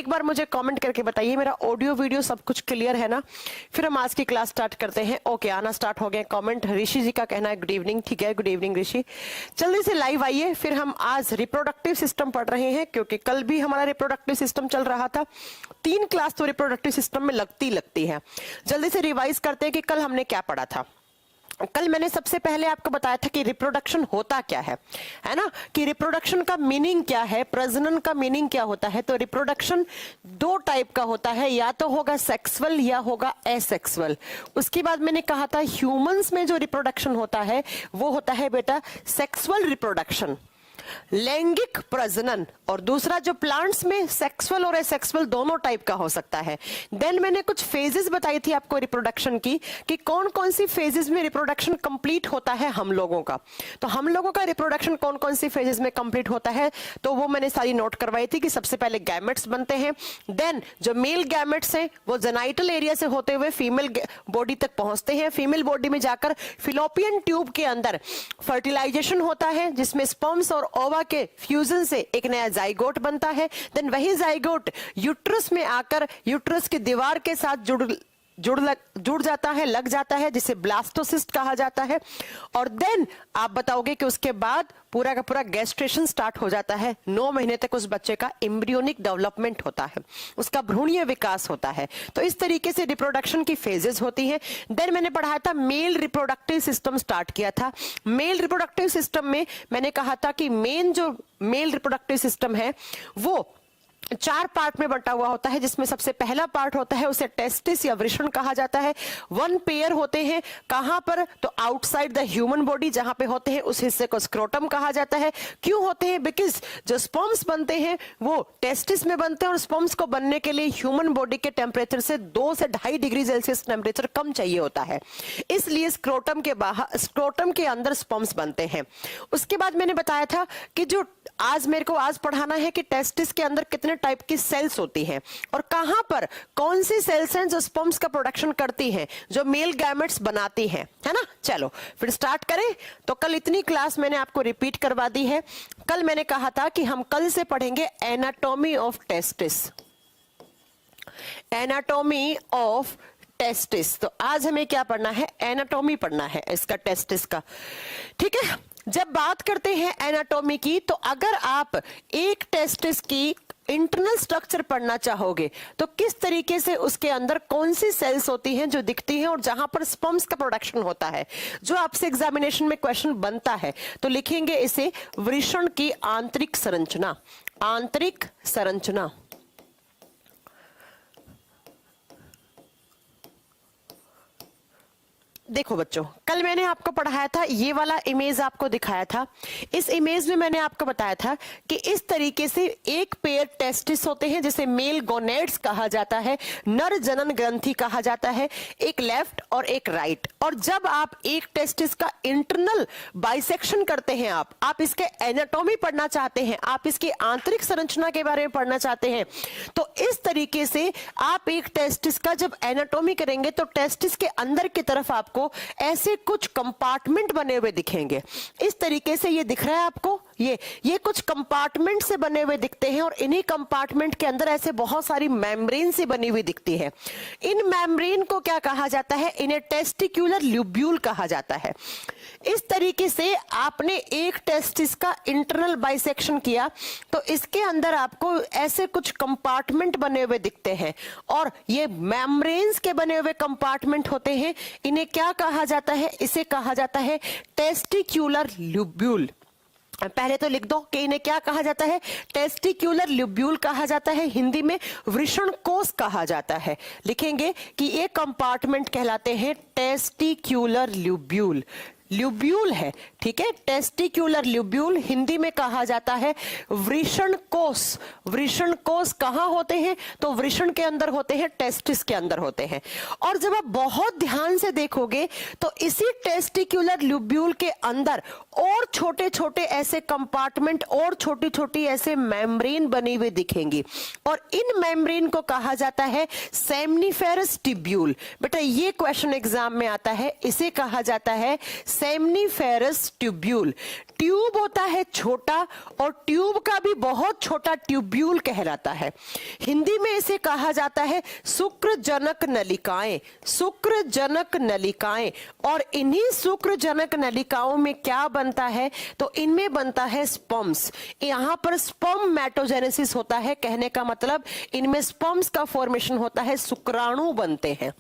एक बार मुझे कमेंट करके बताइए मेरा ऑडियो वीडियो सब कुछ क्लियर है ना। फिर हम आज की क्लास स्टार्ट करते हैं। ओके, आना स्टार्ट हो गया कमेंट। ऋषि जी का कहना है गुड इवनिंग। ठीक है, गुड इवनिंग ऋषि। जल्दी से लाइव आइए। फिर हम आज रिप्रोडक्टिव सिस्टम पढ़ रहे हैं, क्योंकि कल भी हमारा रिप्रोडक्टिव सिस्टम चल रहा था। 3 क्लास तो रिप्रोडक्टिव सिस्टम में लगती है। जल्दी से रिवाइज करते हैं कि कल हमने क्या पढ़ा था। कल मैंने सबसे पहले आपको बताया था कि रिप्रोडक्शन होता क्या है ना, कि रिप्रोडक्शन का मीनिंग क्या है, प्रजनन का मीनिंग क्या होता है। तो रिप्रोडक्शन 2 टाइप का होता है, या तो होगा सेक्सुअल या होगा एसेक्सुअल। उसके बाद मैंने कहा था ह्यूमंस में जो रिप्रोडक्शन होता है वो होता है बेटा सेक्सुअल रिप्रोडक्शन, लैंगिक प्रजनन। और दूसरा जो प्लांट्स में सेक्सुअल और एसेक्सुअल दोनों टाइप का हो सकता है। देन मैंने कुछ फेजेस बताई थी आपको रिप्रोडक्शन की, कि कौन कौन सी फेजेस में रिप्रोडक्शन कंप्लीट होता है हम लोगों का। तो हम लोगों का रिप्रोडक्शन कौन कौन सी फेजेस में कंप्लीट होता है, तो वो मैंने सारी नोट करवाई थी। कि सबसे पहले गैमेट्स बनते हैं, देन जो मेल गैमेट्स हैं वो जेनाइटल एरिया से होते हुए फीमेल बॉडी तक पहुंचते हैं। फीमेल बॉडी में जाकर फिलोपियन ट्यूब के अंदर फर्टिलाइजेशन होता है, जिसमें स्पर्म्स और ओवा के फ्यूजन से एक नया जाइगोट बनता है। देन वही जाइगोट यूट्रस में आकर यूट्रस की दीवार के साथ जुड़ जाता है, लग जाता है, जिसे ब्लास्टोसिस्ट कहा जाता है। और देन आप बताओगे कि उसके बाद पूरा का पूरा गैस्ट्रेशन स्टार्ट हो जाता है। 9 महीने तक उस बच्चे का एम्ब्रियोनिक डेवलपमेंट होता है, उसका भ्रूणीय विकास होता है। तो इस तरीके से रिप्रोडक्शन की फेजेस होती हैं। देन मैंने पढ़ाया था मेल रिप्रोडक्टिव सिस्टम स्टार्ट किया था। मेल रिप्रोडक्टिव सिस्टम में मैंने कहा था कि मेन जो मेल रिप्रोडक्टिव सिस्टम है वो 4 पार्ट में बंटा हुआ होता है, जिसमें सबसे पहला पार्ट होता है उसे टेस्टिस या वृषण कहा जाता है। 1 पेयर होते हैं, कहां पर, तो आउटसाइड द ह्यूमन बॉडी जहां पे होते हैं उस हिस्से को स्क्रोटम कहा जाता है। क्यों होते हैं, बिकॉज जो स्पर्म्स बनते हैं वो टेस्टिस में बनते हैं, और स्पर्म्स को बनने के लिए ह्यूमन बॉडी के टेम्परेचर से 2 से 2.5 डिग्री सेल्सियस टेम्परेचर कम चाहिए होता है, इसलिए स्क्रोटम के बाहर, स्क्रोटम के अंदर स्पर्म्स बनते हैं। उसके बाद मैंने बताया था कि जो आज मेरे को आज पढ़ाना है कि टेस्टिस के अंदर कितने टाइप की सेल्स होती हैं, और कहां पर कौन सी सेल्स हैं जो स्पर्म्स का प्रोडक्शन करती हैं, जो मेल गैमेट्स बनाती हैं, है ना। चलो फिर स्टार्ट करें। तो कल इतनी क्लास मैंने आपको रिपीट करवा दी है। कल मैंने कहा था कि हम कल से पढ़ेंगे anatomy of testis, anatomy of testis. तो आज हमें क्या पढ़ना है, एनाटॉमी पढ़ना है इसका, टेस्टिस का। ठीक है, जब बात करते हैं एनाटॉमी की, तो अगर आप एक टेस्टिस की इंटरनल स्ट्रक्चर पढ़ना चाहोगे तो किस तरीके से उसके अंदर कौन सी सेल्स होती हैं जो दिखती हैं और जहां पर स्पर्म्स का प्रोडक्शन होता है, जो आपसे एग्जामिनेशन में क्वेश्चन बनता है, तो लिखेंगे इसे वृषण की आंतरिक संरचना, आंतरिक संरचना। देखो बच्चों, कल मैंने आपको पढ़ाया था, ये वाला इमेज आपको दिखाया था। इस इमेज में मैंने आपको बताया था कि इस तरीके से एक पेयर टेस्टिस होते हैं, जिसे मेल गोनेड्स कहा जाता है, नर जनन ग्रंथि कहा जाता है, एक लेफ्ट और एक राइट। और जब आप एक टेस्टिस का इंटरनल बाइसेक्शन करते हैं, आप इसके एनाटॉमी पढ़ना चाहते हैं, आप इसकी आंतरिक संरचना के बारे में पढ़ना चाहते हैं, तो इस तरीके से आप एक टेस्टिस का जब एनाटॉमी करेंगे तो टेस्टिस के अंदर की तरफ आपको ऐसे कुछ कंपार्टमेंट बने हुए दिखेंगे। इस तरीके से ये दिख रहा है आपको, ये कुछ कंपार्टमेंट से बने हुए दिखते हैं, और इन्हीं कंपार्टमेंट के अंदर ऐसे बहुत सारी मेम्ब्रेन से बनी हुई दिखती है। इन मेम्ब्रेन को क्या कहा जाता है, इन्हें टेस्टिक्युलर ल्यूब्यूल कहा जाता है। इस तरीके से आपने एक टेस्टिस का इंटरनल बाइसेक्शन किया तो इसके अंदर आपको ऐसे कुछ कंपार्टमेंट बने हुए दिखते हैं, और ये मेम्ब्रेन्स के बने हुए कंपार्टमेंट होते हैं। इन्हें क्या कहा जाता है, इसे कहा जाता है टेस्टिक्युलर ल्यूब्यूल। पहले तो लिख दो कि इन्हें क्या कहा जाता है, टेस्टिक्युलर ल्यूब्यूल कहा जाता है, हिंदी में वृषण कोष कहा जाता है। लिखेंगे कि ये कंपार्टमेंट कहलाते हैं टेस्टिक्युलर ल्यूब्यूल, ल्यूब्यूल है, ठीक है, टेस्टिक्युलर ल्यूब्यूल, हिंदी में कहा जाता है वृषण कोष। वृषण कोष कहां होते हैं, तो वृषण के अंदर होते हैं, टेस्टिस के अंदर होते हैं। और जब आप बहुत ध्यान से देखोगे तो इसी टेस्टिक्युलर ल्यूब्यूल के अंदर और छोटे छोटे ऐसे कंपार्टमेंट और छोटी छोटी ऐसे मेम्ब्रेन बनी हुई दिखेंगी, और इन मेम्ब्रेन को कहा जाता है सेमनीफेरस ट्यूब्यूल। बेटा ये क्वेश्चन एग्जाम में आता है, इसे कहा जाता है सेमनीफेरस ट्यूब्यूल। ट्यूब होता है छोटा, और ट्यूब का भी बहुत छोटा ट्यूब्यूल कहलाता है। हिंदी में इसे कहा जाता है शुक्रजनक नलिकाएं, शुक्रजनक नलिकाएं। और इन्हीं शुक्रजनक नलिकाओं में क्या बनता है, तो इनमें बनता है स्पर्म्स। यहां पर स्पर्मेटोजेनेसिस होता है, कहने का मतलब इनमें स्पर्म्स का फॉर्मेशन होता है, शुक्राणु बनते हैं।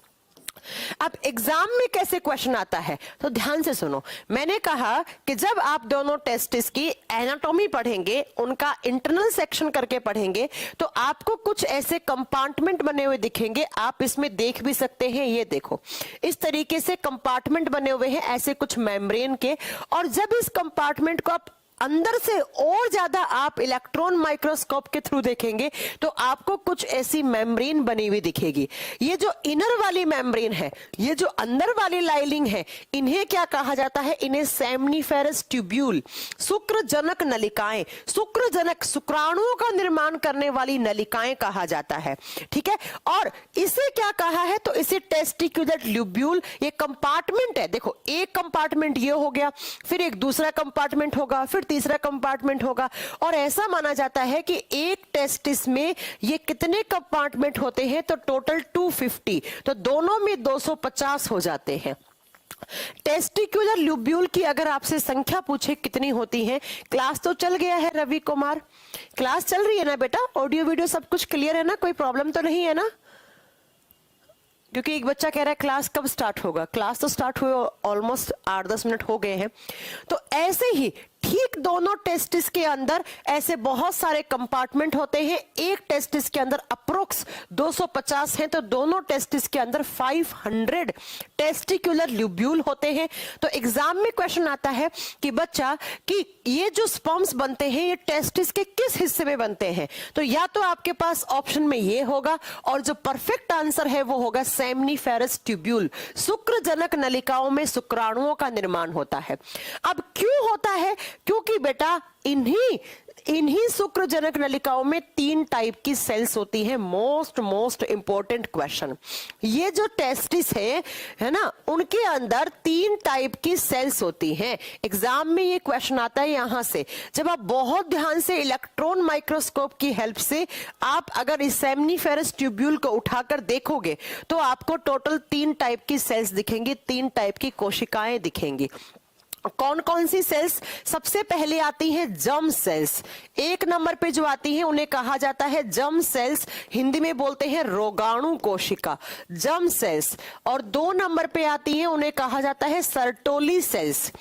अब एग्जाम में कैसे क्वेश्चन आता है, तो ध्यान से सुनो। मैंने कहा कि जब आप दोनों टेस्टिस की एनाटॉमी पढ़ेंगे, उनका इंटरनल सेक्शन करके पढ़ेंगे, तो आपको कुछ ऐसे कंपार्टमेंट बने हुए दिखेंगे। आप इसमें देख भी सकते हैं, ये देखो इस तरीके से कंपार्टमेंट बने हुए हैं, ऐसे कुछ मेम्ब्रेन के। और जब इस कंपार्टमेंट को आप अंदर से और ज्यादा आप इलेक्ट्रॉन माइक्रोस्कोप के थ्रू देखेंगे, तो आपको कुछ ऐसी मेम्ब्रेन बनी हुई दिखेगी। ये जो इनर वाली मेम्ब्रेन है, ये जो अंदर वाली लाइनिंग है, इन्हें क्या कहा जाता है, इन्हें सेमनीफेरस ट्यूब्यूल, शुक्रजनक नलिकाएं, शुक्रजनक शुक्राणुओं का निर्माण करने वाली नलिकाएं कहा जाता है। ठीक है, और इसे क्या कहा है, तो इसे टेस्टिकुलर ट्यूब्यूल, ये कंपार्टमेंट है। देखो एक कंपार्टमेंट ये हो गया, फिर एक दूसरा कंपार्टमेंट होगा, फिर तीसरा कंपार्टमेंट होगा। और ऐसा माना जाता है कि एक टेस्टिस में ये कितने कंपार्टमेंट होते हैं, तो टोटल 250, तो दोनों में 250 हो जाते हैं। टेस्टिकुलर ल्यूब्यूल की अगर आपसे संख्या पूछे कितनी होती है, क्लास तो चल गया है रवि कुमार, क्लास चल रही है ना बेटा, ऑडियो वीडियो सब कुछ क्लियर है ना, कोई प्रॉब्लम तो नहीं है ना? क्योंकि एक बच्चा कह रहा है क्लास कब स्टार्ट होगा, क्लास तो स्टार्ट हुए ऑलमोस्ट 8-10 मिनट हो गए हैं। तो ऐसे ही ठीक दोनों टेस्टिस के अंदर ऐसे बहुत सारे कंपार्टमेंट होते हैं। एक टेस्टिस के अंदर अप्रोक्स 250 हैं, तो दोनों टेस्टिस के अंदर 500 टेस्टिकुलर ल्यूब्यूल होते हैं। तो एग्जाम में क्वेश्चन आता है कि बच्चा कि ये जो स्पर्म्स बनते हैं, ये टेस्टिस के किस हिस्से में बनते हैं, तो या तो आपके पास ऑप्शन में ये होगा, और जो परफेक्ट आंसर है वो होगा सेमनीफेरस ट्यूब्यूल। शुक्रजनक नलिकाओं में शुक्राणुओं का निर्माण होता है। अब क्यों होता है, क्योंकि बेटा इन्हीं शुक्रजनक नलिकाओं में 3 टाइप की सेल्स होती हैं। मोस्ट इंपॉर्टेंट क्वेश्चन, ये जो टेस्टिस है ना, उनके अंदर 3 टाइप की सेल्स होती हैं। एग्जाम में ये क्वेश्चन आता है यहां से, जब आप बहुत ध्यान से इलेक्ट्रॉन माइक्रोस्कोप की हेल्प से आप अगर इस सेमनीफेरस ट्यूब्यूल को उठाकर देखोगे, तो आपको टोटल 3 टाइप की सेल्स दिखेंगी, 3 टाइप की कोशिकाएं दिखेंगी। कौन कौन सी सेल्स? सबसे पहले आती है जर्म सेल्स। 1 नंबर पे जो आती है उन्हें कहा जाता है जर्म सेल्स, हिंदी में बोलते हैं रोगाणु कोशिका, जर्म सेल्स। और 2 नंबर पे आती है, उन्हें कहा जाता है Sertoli cells.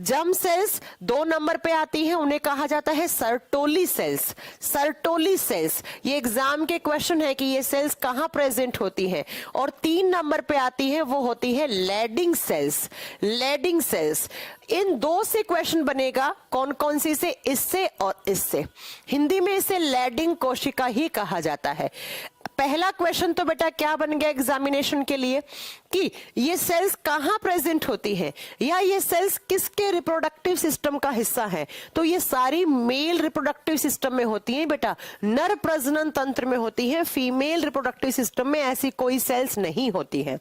Germ cells 2 number पे आती है, उन्हें कहा जाता है सर्टोली सेल्स। सर्टोली सेल्स, ये एग्जाम के क्वेश्चन है कि ये सेल्स कहां प्रेजेंट होती है। और 3 नंबर पे आती है, वो होती है लैडिंग सेल्स। लैडिंग सेल्स, इन 2 से क्वेश्चन बनेगा, कौन कौन सी से, इससे और इससे। हिंदी में इसे लैडिंग कोशिका ही कहा जाता है। पहला क्वेश्चन तो बेटा क्या बन गया एग्जामिनेशन के लिए, कि ये सेल्स कहां प्रेजेंट होती हैं, या ये सेल्स किसके रिप्रोडक्टिव सिस्टम का हिस्सा है। तो ये सारी मेल रिप्रोडक्टिव सिस्टम में होती हैं बेटा, नर प्रजनन तंत्र में होती हैं। फीमेल रिप्रोडक्टिव सिस्टम में ऐसी कोई सेल्स नहीं होती है।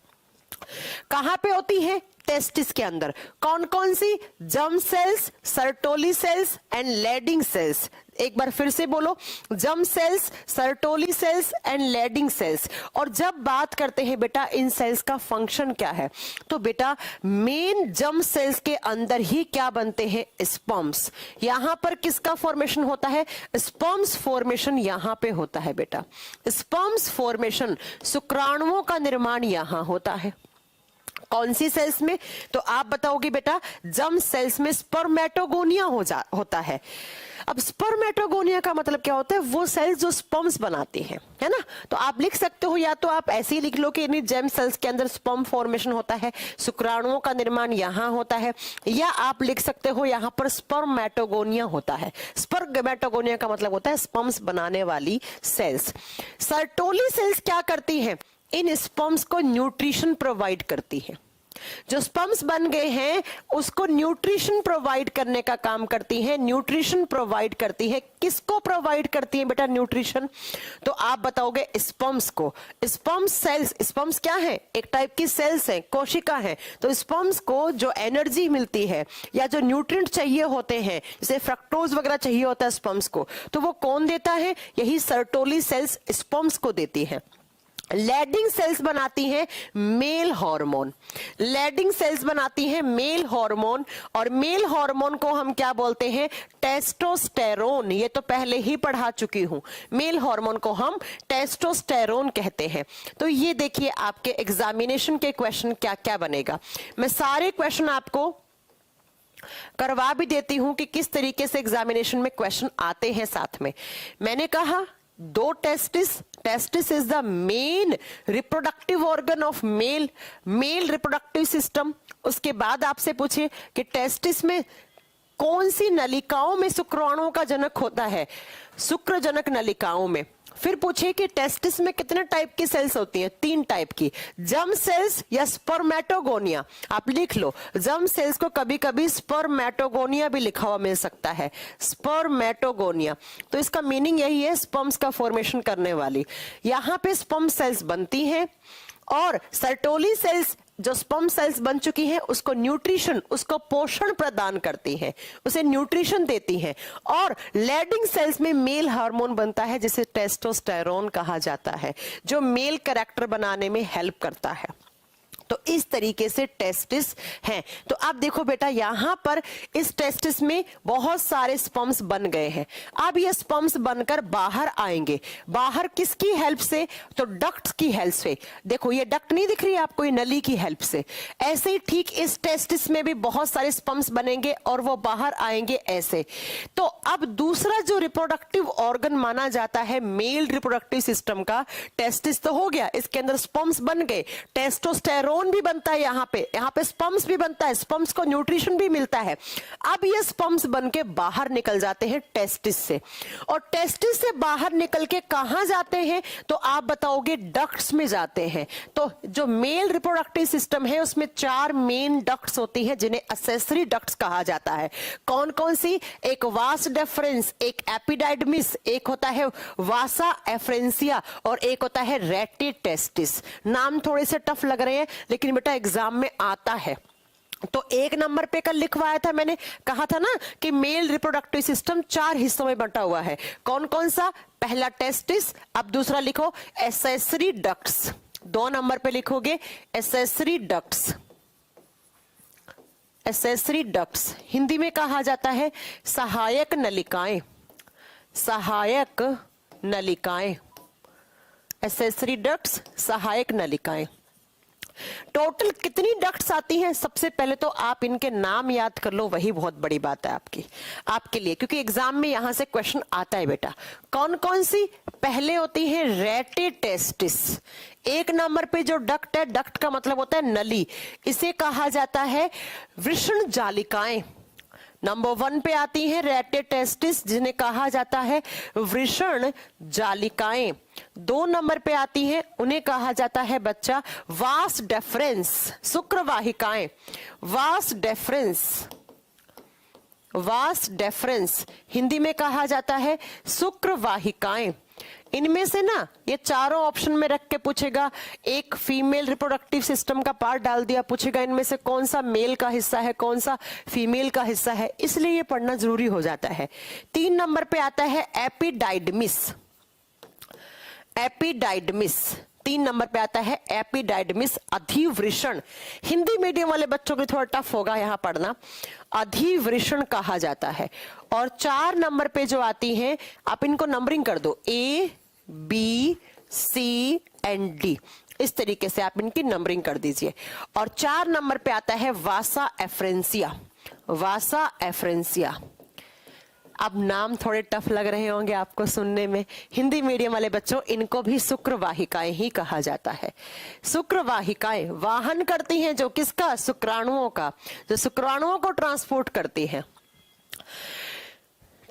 कहां पे होती है? टेस्टिस के अंदर। कौन कौन सी? Germ cells, Sertoli cells and Leydig cells. एक बार फिर से बोलो, germ cells, Sertoli cells and Leydig cells. और जब बात करते हैं बेटा इन सेल्स का फंक्शन क्या है, तो बेटा मेन जर्म सेल्स के अंदर ही क्या बनते हैं? स्पर्म्स। यहां पर किसका फॉर्मेशन होता है? स्पर्म्स फॉर्मेशन यहां पे होता है बेटा। स्पर्म्स फॉर्मेशन, शुक्राणुओं का निर्माण यहां होता है। कौन सी सेल्स में? तो आप बताओगे बेटा जर्म सेल्स में स्पर्मेटोगोनिया होता है। अब स्पर्मेटोगोनिया का मतलब क्या होता है? वो सेल्स जो स्पर्म्स बनाती हैं, है ना। तो आप लिख सकते हो, या तो आप ऐसे ही लिख लो कि इन जर्म सेल्स के अंदर स्पर्म फॉर्मेशन होता है, शुक्राणुओं का निर्माण यहां होता है, या आप लिख सकते हो यहां पर स्पर्मेटोगोनिया होता है। स्पर्मेटोगोनिया का मतलब होता है स्पर्म्स बनाने वाली सेल्स। सर्टोली सेल्स क्या करती हैं? इन स्पर्म्स को न्यूट्रिशन प्रोवाइड करती है। जो स्पर्म्स बन गए हैं उसको न्यूट्रिशन प्रोवाइड करने का काम करती है। न्यूट्रिशन प्रोवाइड करती है, किसको प्रोवाइड करती है बेटा न्यूट्रिशन? तो आप बताओगे स्पर्म्स को। स्पर्म सेल्स, स्पर्म्स क्या है? एक टाइप की सेल्स है, कोशिका है। तो स्पर्म्स को जो एनर्जी मिलती है या जो न्यूट्रिएंट चाहिए होते हैं, जैसे फ्रक्टोज वगैरह चाहिए होता है स्पर्म्स को, तो वो कौन देता है? यही सर्टोली सेल्स स्पर्म्स को देती है। लैडिंग सेल्स बनाती हैं मेल हार्मोन। लैडिंग सेल्स बनाती हैं मेल हार्मोन, और मेल हार्मोन को हम क्या बोलते हैं? टेस्टोस्टेरोन। ये तो पहले ही पढ़ा चुकी हूं। मेल हार्मोन को हम टेस्टोस्टेरोन कहते हैं। तो ये देखिए आपके एग्जामिनेशन के क्वेश्चन क्या क्या बनेगा। मैं सारे क्वेश्चन आपको करवा भी देती हूं कि किस तरीके से एग्जामिनेशन में क्वेश्चन आते हैं। साथ में मैंने कहा दो testis is the main reproductive organ of male reproductive system. उसके बाद आपसे पूछे कि टेस्टिस में कौन सी नलिकाओं में शुक्राणुओं का जनक होता है? शुक्रजनक नलिकाओं में। फिर पूछे कि टेस्टिस में कितने टाइप की सेल्स होती हैं? 3 टाइप की, जर्म सेल्स या स्पर्मेटोगोनिया। आप लिख लो, जर्म सेल्स को कभी कभी स्पर्मेटोगोनिया भी लिखा हुआ मिल सकता है, स्पर्मेटोगोनिया। तो इसका मीनिंग यही है, स्पर्म्स का फॉर्मेशन करने वाली। यहां पे स्पर्म सेल्स बनती हैं, और सर्टोली सेल्स जो स्पर्म सेल्स बन चुकी हैं उसको न्यूट्रिशन, उसको पोषण प्रदान करती हैं, उसे न्यूट्रिशन देती हैं। और लैडिंग सेल्स में मेल हार्मोन बनता है जिसे टेस्टोस्टेरोन कहा जाता है, जो मेल कैरेक्टर बनाने में हेल्प करता है। तो इस तरीके से टेस्टिस हैं। तो आप देखो बेटा, यहां पर इस टेस्टिस में बहुत सारे स्पर्म्स बन गए हैं। अब ये स्पर्म्स बनकर बाहर आएंगे। बाहर किसकी हेल्प से? तो डक्ट्स की हेल्प से। देखो ये डक्ट नहीं दिख रही है आपको, ये नली की हेल्प से। ऐसे ही ठीक इस टेस्टिस में भी बहुत सारे स्पर्म्स बनेंगे और वो बाहर आएंगे ऐसे। तो अब दूसरा जो रिप्रोडक्टिव ऑर्गन माना जाता है मेल रिप्रोडक्टिव सिस्टम का, टेस्टिस तो हो गया, इसके अंदर स्पर्म्स बन गए, टेस्टोस्टेरोन भी बनता है, यहाँ पे स्पर्म्स भी बनता है, स्पर्म्स को न्यूट्रिशन भी मिलता है। अब ये स्पर्म्स बन के बाहर निकल जाते हैं टेस्टिस से, और टेस्टिस से बाहर निकल के कहां जाते हैं? तो आप बताओगे डक्ट्स में जाते हैं। तो जो मेल रिप्रोडक्टिव सिस्टम है उसमें 4 मेन डक्ट्स होती हैं जिन्हें एक्सेसरी डक्ट्स कहा जाता है। कौन कौन सी? एक वास डेफरेंस, एक एपिडाइडमिस, एक होता है वासा एफ्रेंसिया, और एक होता है रेटी टेस्टिस। नाम थोड़े से टफ लग रहे हैं लेकिन बेटा एग्जाम में आता है। तो 1 नंबर पे कल लिखवाया था मैंने, कहा था ना कि मेल रिप्रोडक्टिव सिस्टम 4 हिस्सों में बंटा हुआ है। कौन कौन सा? पहला टेस्टिस, अब दूसरा लिखो एक्सेसरी डक्ट्स। 2 नंबर पे लिखोगे accessory ducts. Accessory ducts Hindi में कहा जाता है सहायक नलिकाएं। सहायक नलिकाएं, एक्सेसरी डक्ट्स, सहायक नलिकाएं। टोटल कितनी डक्ट्स आती हैं? सबसे पहले तो आप इनके नाम याद कर लो, वही बहुत बड़ी बात है आपके लिए, क्योंकि एग्जाम में यहां से क्वेश्चन आता है बेटा। कौन कौन सी? पहले होती है रेटे टेस्टिस। 1 नंबर पे जो डक्ट है, डक्ट का मतलब होता है नली, इसे कहा जाता है वृषण जालिकाएं। नंबर 1 पे आती है रेटे टेस्टिस, जिन्हें कहा जाता है वृषण जालिकाएं। 2 नंबर पे आती है, उन्हें कहा जाता है बच्चा vas deferens, शुक्रवाहिकाएं। Vas deferens, vas deferens Hindi में कहा जाता है शुक्रवाहिकाएं। इनमें से ना ये चारों ऑप्शन में रख के पूछेगा, एक फीमेल रिप्रोडक्टिव सिस्टम का पार्ट डाल दिया, पूछेगा इनमें से कौन सा मेल का हिस्सा है, कौन सा फीमेल का हिस्सा है, इसलिए ये पढ़ना जरूरी हो जाता है। 3 नंबर पे आता है एपिडाइडमिस। एपिडाइडमिस 3 नंबर पे आता है एपिडाइडमिस, अधिवृषण। हिंदी मीडियम वाले बच्चों के थोड़ा टफ होगा यहां पढ़ना, अधिवृषण कहा जाता है। और 4 नंबर पे जो आती हैं, आप इनको नंबरिंग कर दो, A, B, C and D, इस तरीके से आप इनकी नंबरिंग कर दीजिए। और 4 नंबर पे आता है वासा एफ्रेंसिया। वासा एफ्रेंसिया, अब नाम थोड़े टफ लग रहे होंगे आपको सुनने में, हिंदी मीडियम वाले बच्चों इनको भी शुक्रवाहिकाएं ही कहा जाता है। शुक्रवाहिकाएं वाहन करती हैं जो किसका? शुक्राणुओं का, जो शुक्राणुओं को ट्रांसपोर्ट करती हैं।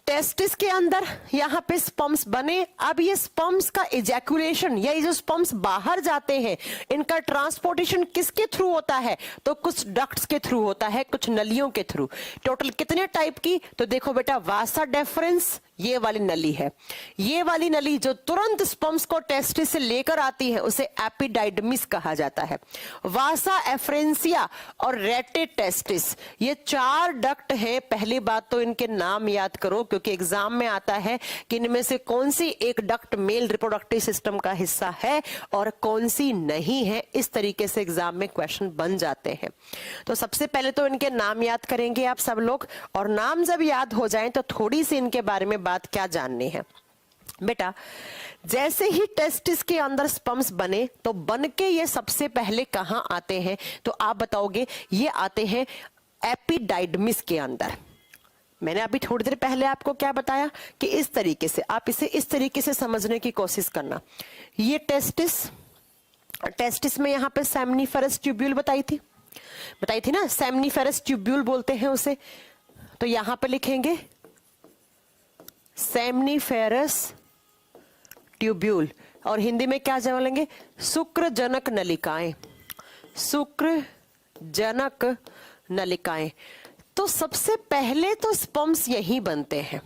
टेस्टिस के अंदर यहाँ पे स्पर्म्स बने। अब ये स्पर्म्स का इजैकुलेशन या ये जो स्पर्म्स बाहर जाते हैं, इनका ट्रांसपोर्टेशन किसके थ्रू होता है? तो कुछ डक्ट्स के थ्रू होता है, कुछ नलियों के थ्रू। टोटल कितने टाइप की? तो देखो बेटा, वासा डेफरेंस ये वाली नली है। ये वाली नली जो तुरंत स्पर्म्स को टेस्टिस से लेकर आती है उसे एपिडाइडमिस कहा जाता है। वासा एफ्रेंसिया और रेटे टेस्टिस, ये 4 डक्ट हैं। पहली बात तो इनके नाम याद करो, क्योंकि एग्जाम में आता है कि इनमें से कौन सी एक डक्ट मेल रिप्रोडक्टिव सिस्टम का हिस्सा है और कौन सी नहीं है। इस तरीके से एग्जाम में क्वेश्चन बन जाते हैं। तो सबसे पहले तो इनके नाम याद करेंगे आप सब लोग, और नाम जब याद हो जाएं तो थोड़ी सी इनके बारे में बात क्या जाननी है। बेटा, जैसे ही टेस्टिस के अंदर स्पर्म्स बने तो बन के ये सबसे पहले कहां आते हैं? तो आप बताओगे, ये आते हैं एपिडाइडमिस के अंदर। मैंने अभी थोड़ी देर पहले आपको क्या बताया कि इस तरीके से आप इसे इस तरीके से समझने की कोशिश करना। ये टेस्टिस में यहां पे सेमनीफेरस ट्यूब्यूल बताई थी ना, सेमनीफेरस ट्यूब्यूल बोलते हैं उसे। तो यहां पे लिखेंगे सेमनीफेरस ट्यूब्यूल, और हिंदी में क्या बोलेंगे? शुक्रजनक नलिकाएं, शुक्रजनक नलिकाएं। तो सबसे पहले तो स्पर्म्स यही बनते हैं,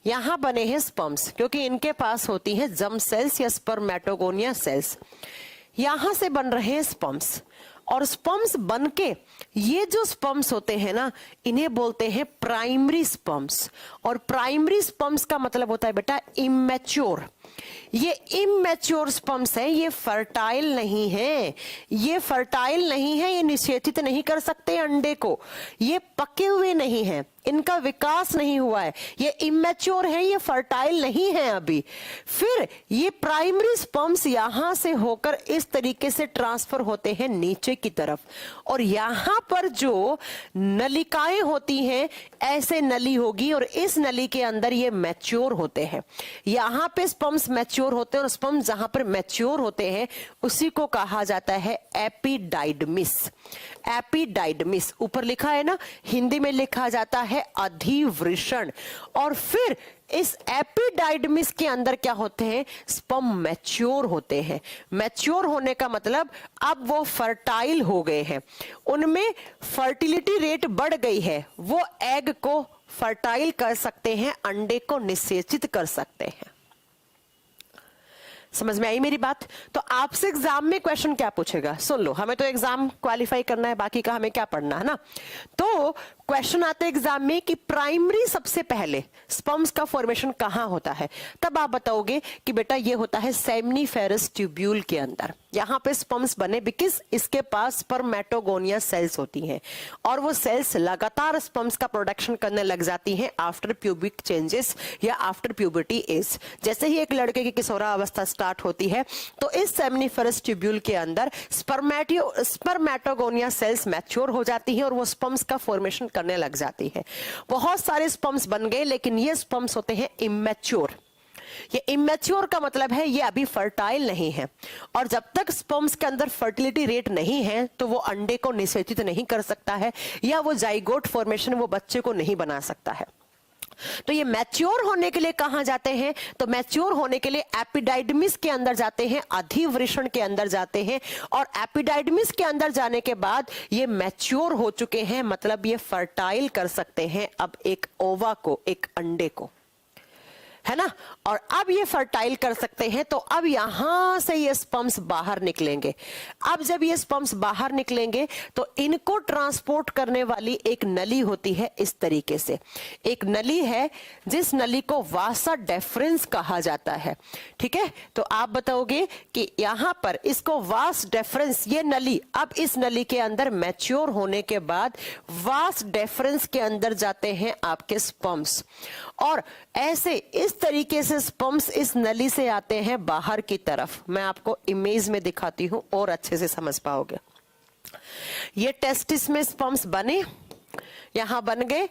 यहां बने हैं स्पर्म्स, क्योंकि इनके पास होती है जर्म सेल्स या स्पर्मेटोगोनिया सेल्स। यहां से बन रहे हैं स्पर्म्स, और स्पर्म्स बनके ये जो स्पर्म्स होते हैं ना, इन्हें बोलते हैं प्राइमरी स्पर्म्स। और प्राइमरी स्पर्म्स का मतलब होता है बेटा इमैच्योर। ये इमैच्योर स्पर्म्स है, ये फर्टाइल नहीं है, ये फर्टाइल नहीं है, ये निषेचित नहीं कर सकते अंडे को, ये पके हुए नहीं है, इनका विकास नहीं हुआ है, ये इमैच्योर है, ये फर्टाइल नहीं है अभी। फिर ये प्राइमरी स्पर्म्स यहां से होकर इस तरीके से ट्रांसफर होते हैं नीचे की तरफ, और यहां पर जो नलिकाएं होती हैं, ऐसे नली होगी, और इस नली के अंदर ये मैच्योर होते हैं। यहां पे स्पर्म्स मैच्योर होते हैं, और स्पर्म्स जहां पर मैच्योर होते हैं उसी को कहा जाता है एपिडाइडमिस। एपिडाइडमिस ऊपर लिखा है ना, हिंदी में लिखा जाता है अधिवृषण। और फिर इस एपिडाइडमिस के अंदर क्या होते हैं? स्पर्म मैच्योर होते हैं। मैच्योर होने का मतलब अब वो फर्टाइल हो गए हैं, उनमें फर्टिलिटी रेट बढ़ गई है, वो एग को फर्टाइल कर सकते हैं, अंडे को निषेचित कर सकते हैं। समझ में आई मेरी बात? तो आपसे एग्जाम में क्वेश्चन क्या पूछेगा? सुन लो, हमें तो एग्जाम क्वालिफाई करना है, बाकी का हमें क्या पढ़ना है ना। तो क्वेश्चन आते हैं एग्जाम में कि प्राइमरी सबसे पहले स्पर्म्स का फॉर्मेशन कहां होता है? तब आप बताओगे कि बेटा ये होता है सेमनीफेरस ट्यूब्यूल के अंदर। यहां पे स्पर्म्स बने बिकॉज इसके पास स्पर्मेटोगोनिया सेल्स होती हैं, और वो सेल्स लगातार स्पर्म्स का प्रोडक्शन करने लग जाती हैं आफ्टर प्यूबिक चेंजेस या आफ्टर प्यूबर्टी एज। जैसे ही एक लड़के की किशोरावस्था स्टार्ट होती है तो इस सेमनीफेरस ट्यूब्यूल के अंदर स्पर्मेटोगोनिया सेल्स मैच्योर हो जाती हैं और वो स्पर्म्स का फॉर्मेशन करने लग जाती है। बहुत सारे स्पर्म्स बन गए, लेकिन ये स्पर्म्स होते हैं इमैच्योर। ये इमैच्योर का मतलब है ये अभी फर्टाइल नहीं है, और जब तक स्पर्म्स के अंदर फर्टिलिटी रेट नहीं है तो वो अंडे को निषेचित नहीं कर सकता है, या वो जाइगोट फॉर्मेशन वो बच्चे को नहीं बना सकता है। तो ये मैच्योर होने के लिए कहां जाते हैं? तो मैच्योर होने के लिए एपिडाइडमिस के अंदर जाते हैं, अधिवृषण के अंदर जाते हैं, और एपिडाइडमिस के अंदर जाने के बाद ये मैच्योर हो चुके हैं, मतलब ये फर्टाइल कर सकते हैं अब एक ओवा को, एक अंडे को, है ना। और अब ये फर्टाइल कर सकते हैं, तो अब यहां से ये स्पर्म्स बाहर निकलेंगे। अब जब ये स्पर्म्स बाहर निकलेंगे तो इनको ट्रांसपोर्ट करने वाली एक नली होती है इस तरीके से। एक नली है जिस नली को वासा डेफरेंस कहा जाता है, ठीक है। तो आप बताओगे कि यहां पर इसको वास डेफरेंस, ये नली, अब इस नली के अंदर मैच्योर होने के बाद वास डेफरेंस के अंदर जाते हैं आपके स्पर्म्स, और ऐसे इस तरीके से स्पर्म्स इस नली से आते हैं बाहर की तरफ। मैं आपको इमेज में दिखाती हूं और अच्छे से समझ पाओगे। ये टेस्टिस में स्पर्म्स बने, यहां बन गए,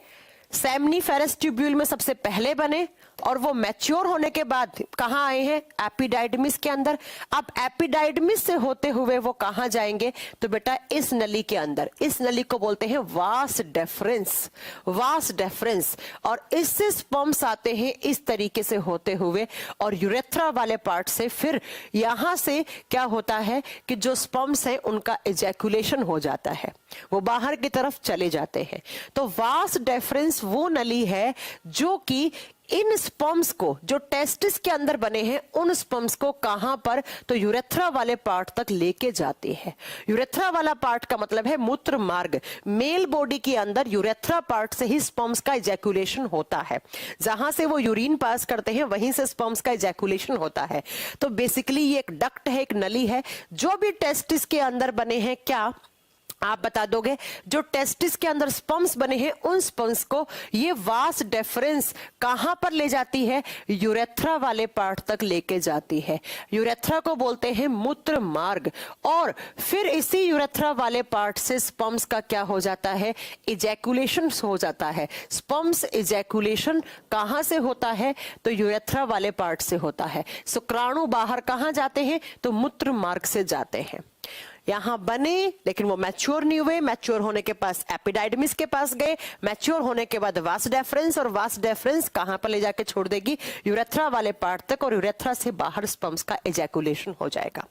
सेमनीफेरस ट्यूब्यूल में सबसे पहले बने, और वो मैच्योर होने के बाद कहाँ आए हैं, एपिडाइडमिस के अंदर। अब एपिडाइडमिस से होते हुए वो कहाँ जाएंगे, तो बेटा इस नली के अंदर, इस नली को बोलते हैं वास डेफरेंस, वास डेफरेंस। और इससे स्पर्म्स आते हैं इस तरीके से होते हुए और यूरेथ्रा वाले पार्ट से फिर यहां से क्या होता है कि जो स्पर्म्स हैं उनका इजैकुलेशन हो जाता है, वो बाहर की तरफ चले जाते हैं। तो वास डेफरेंस वो नली है जो कि इन स्पर्म्स को जो टेस्टिस के अंदर बने हैं उन स्पर्म्स को कहां पर, तो यूरेथ्रा वाले पार्ट तक लेके जाती है। यूरेथ्रा वाला पार्ट का मतलब है मूत्र मार्ग। मेल बॉडी के अंदर यूरेथ्रा पार्ट से ही स्पर्म्स का इजैकुलेशन होता है, जहां से वो यूरिन पास करते हैं वहीं से स्पर्म्स का इजैकुलेशन होता है। तो बेसिकली ये एक डक्ट है, एक नली है। जो भी टेस्टिस के अंदर बने हैं, क्या आप बता दोगे, जो टेस्टिस के अंदर स्पर्म्स बने हैं उन स्पर्म्स को ये वास डेफरेंस कहां पर ले जाती है, यूरेथ्रा वाले पार्ट तक लेके जाती है। यूरेथ्रा को बोलते हैं मूत्र मार्ग। और फिर इसी यूरेथ्रा वाले पार्ट से स्पर्म्स का क्या हो जाता है, इजैकुलेशन हो जाता है। स्पर्म्स इजैकुलेशन कहां से होता है, तो यूरेथ्रा वाले पार्ट से होता है। शुक्राणु बाहर कहां जाते हैं, तो मूत्र मार्ग से जाते हैं। यहां बने लेकिन वो मैच्योर नहीं हुए, मैच्योर होने के पास एपिडाइडमिस के पास गए, मैच्योर होने के बाद वास डेफरेंस, और वास डेफरेंस कहां पर ले जाके छोड़ देगी, यूरेथ्रा वाले पार्ट तक, और यूरेथ्रा से बाहर स्पर्म्स का इजैकुलेशन हो जाएगा।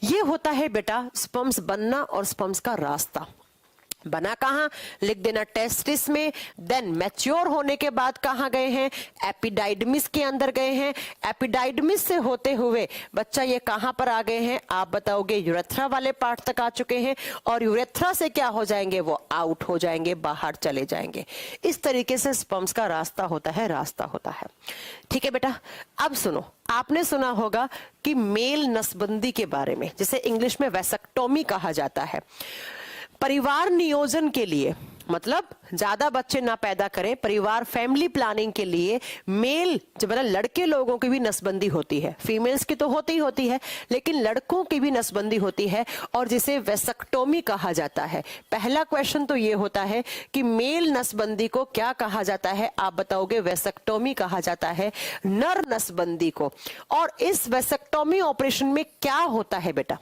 ये होता है बेटा स्पर्म्स बनना और स्पर्म्स का रास्ता। बना कहां, लिख देना टेस्टिस में। देन मैच्योर होने के बाद कहां गए हैं, एपिडाइडमिस के अंदर गए हैं। एपिडाइडमिस से होते हुए बच्चा ये कहां पर आ गए हैं, आप बताओगे, यूरेथ्रा वाले पार्ट तक आ चुके हैं। और यूरेथ्रा से क्या हो जाएंगे, वो आउट हो जाएंगे, बाहर चले जाएंगे। इस तरीके से स्पर्म्स का रास्ता होता है, रास्ता होता है। ठीक है बेटा, अब सुनो, आपने सुना होगा कि मेल नसबंदी के बारे में, जिसे इंग्लिश में वैसेक्टोमी कहा जाता है। परिवार नियोजन के लिए, मतलब ज्यादा बच्चे ना पैदा करें, परिवार फैमिली प्लानिंग के लिए मेल जब मतलब लड़के लोगों की भी नसबंदी होती है। फीमेल्स की तो होती ही होती है, लेकिन लड़कों की भी नसबंदी होती है और जिसे वैसेक्टोमी कहा जाता है। पहला क्वेश्चन तो ये होता है कि मेल नसबंदी को क्या कहा जाता है, आप बताओगे, वैसेक्टोमी कहा जाता है नर नसबंदी को। और इस वैसेक्टोमी ऑपरेशन में क्या होता है बेटा,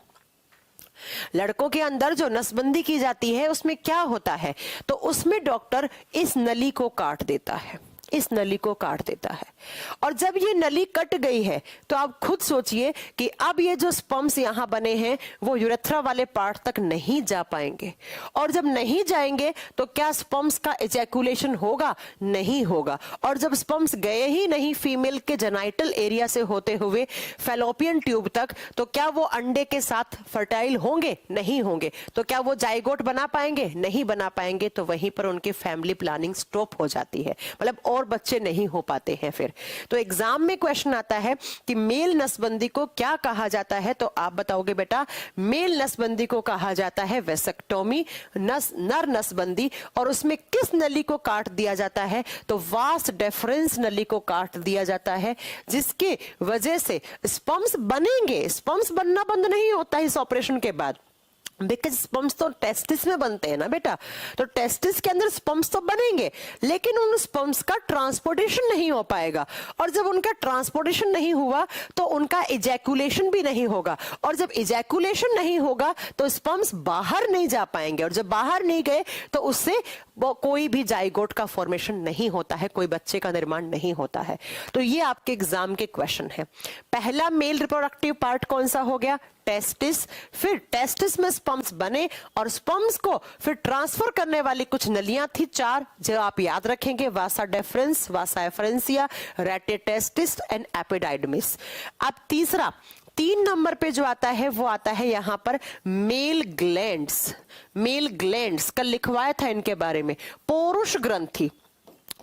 लड़कों के अंदर जो नसबंदी की जाती है उसमें क्या होता है, तो उसमें डॉक्टर इस नली को काट देता है, इस नली को काट देता है। और जब ये नली कट गई है तो आप खुद सोचिए कि अब ये जो स्पर्म्स यहां बने हैं वो यूरेथ्रा वाले पार्ट तक नहीं जा पाएंगे। और जब नहीं जाएंगे तो क्या स्पर्म्स का इजैकुलेशन होगा, नहीं होगा। और जब स्पर्म्स गए ही नहीं फीमेल के जेनाइटल एरिया से होते हुए फैलोपियन ट्यूब तक, तो क्या वो अंडे के साथ फर्टाइल होंगे, नहीं होंगे। तो क्या वो जाइगोट बना पाएंगे, नहीं बना पाएंगे। तो वहीं पर उनकी फैमिली प्लानिंग स्टॉप हो जाती है, मतलब और बच्चे नहीं हो पाते हैं फिर। तो एग्जाम में क्वेश्चन आता है कि मेल नसबंदी को क्या कहा जाता है, तो आप बताओगे बेटा, मेल नसबंदी को कहा जाता है वैसेक्टोमी, नर नसबंदी। और उसमें किस नली को काट दिया जाता है, तो वास डेफरेंस नली को काट दिया जाता है, जिसकी वजह से स्पर्म्स बनेंगे। स्पर्म्स बनना बंद नहीं होता इस ऑपरेशन के बाद, बिकॉज स्पर्म्स तो टेस्टिस में बनते हैं ना बेटा। तो टेस्टिस के अंदर स्पर्म्स तो बनेंगे, लेकिन उन स्पर्म्स का ट्रांसपोर्टेशन नहीं हो पाएगा। और जब उनका ट्रांसपोर्टेशन नहीं हुआ तो उनका इजैकुलेशन भी नहीं होगा। और जब इजैकुलेशन नहीं होगा तो स्पर्म्स बाहर नहीं जा पाएंगे। और जब बाहर नहीं गए तो उससे कोई भी जाइगोट का फॉर्मेशन नहीं होता है, कोई बच्चे का निर्माण नहीं होता है। तो ये आपके एग्जाम के क्वेश्चन है। पहला मेल रिप्रोडक्टिव पार्ट कौन सा हो गया, टेस्टिस। फिर टेस्टिस में स्पर्म्स बने और स्पर्म्स को फिर ट्रांसफर करने वाली कुछ नलियां थी, 4, जो आप याद रखेंगे, vasa deferens, vasa efferentia, rete testis and epididymis. अब तीसरा, 3 नंबर पे जो आता है वो आता है यहां पर मेल ग्लैंड्स। मेल ग्लैंड्स कल लिखवाया था इनके बारे में, पौरुष ग्रंथि।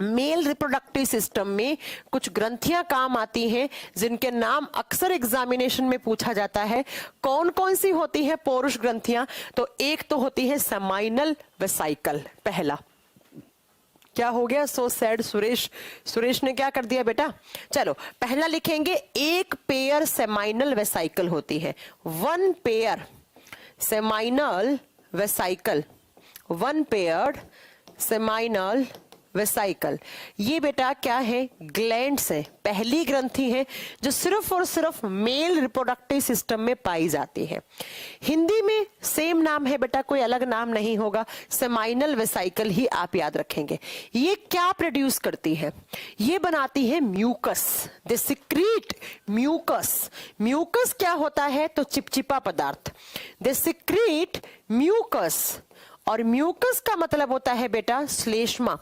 मेल रिप्रोडक्टिव सिस्टम में कुछ ग्रंथियां काम आती हैं जिनके नाम अक्सर एग्जामिनेशन में पूछा जाता है। कौन कौन सी होती हैं पौरुष ग्रंथियां, तो एक तो होती है सेमाइनल वेसाइकल। पहला क्या हो गया, सो सैड सुरेश ने क्या कर दिया बेटा, चलो पहला लिखेंगे, एक पेयर सेमाइनल वेसाइकल होती है। 1 pair seminal vesicle, 1 pair seminal vesicle, ये बेटा क्या है, ग्लैंड्स है, पहली ग्रंथि है जो सिर्फ और सिर्फ मेल रिप्रोडक्टिव सिस्टम में पाई जाती है। हिंदी में सेम नाम है बेटा, कोई अलग नाम नहीं होगा, सेमाइनल वेसाइकल ही आप याद रखेंगे। ये क्या प्रोड्यूस करती है, ये बनाती है mucus, they secrete mucus. Mucus क्या होता है, तो चिपचिपा पदार्थ, दे सिक्रीट म्यूकस, और म्यूकस का मतलब होता है बेटा श्लेष्मा।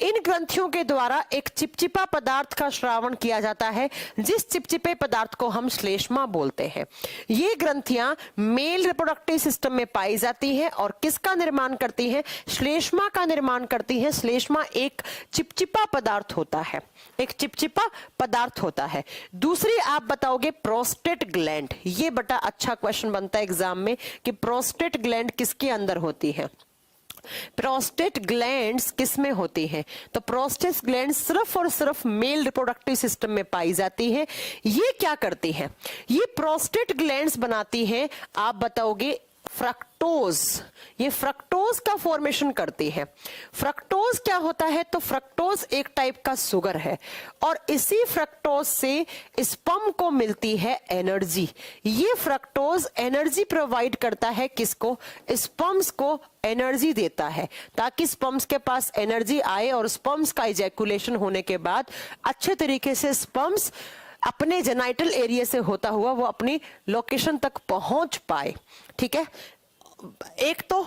इन ग्रंथियों के द्वारा एक चिपचिपा पदार्थ का श्रावण किया जाता है, जिस चिपचिपे पदार्थ को हम श्लेष्मा बोलते हैं। ये ग्रंथियां मेल रिप्रोडक्टिव सिस्टम में पाई जाती हैं और किसका निर्माण करती हैं, श्लेष्मा का निर्माण करती हैं। श्लेष्मा एक चिपचिपा पदार्थ होता है, एक चिपचिपा पदार्थ होता है। दूसरी आप बताओगे प्रोस्टेट ग्लैंड, ये बेटा अच्छा क्वेश्चन बनता है एग्जाम में कि प्रोस्टेट ग्लैंड किसके अंदर होती है, प्रोस्टेट ग्लैंड्स किसमें होती हैं, तो प्रोस्टेट ग्लैंड सिर्फ और सिर्फ मेल रिप्रोडक्टिव सिस्टम में पाई जाती है। ये क्या करती है, ये प्रोस्टेट ग्लैंड्स बनाती हैं, आप बताओगे फ्रक्टोज, ये फ्रक्टोज का फॉर्मेशन करती है। फ्रक्टोज क्या होता है, तो फ्रक्टोज एक टाइप का शुगर है और इसी फ्रक्टोज से स्पर्म को मिलती है एनर्जी। ये फ्रक्टोज एनर्जी प्रोवाइड करता है किसको, स्पर्म्स को एनर्जी देता है, ताकि स्पर्म्स के पास एनर्जी आए और स्पर्म्स का इजैकुलेशन होने के बाद अच्छे तरीके से स्पर्म्स अपने जेनाइटल एरिया से होता हुआ वो अपनी लोकेशन तक पहुंच पाए। ठीक है, एक तो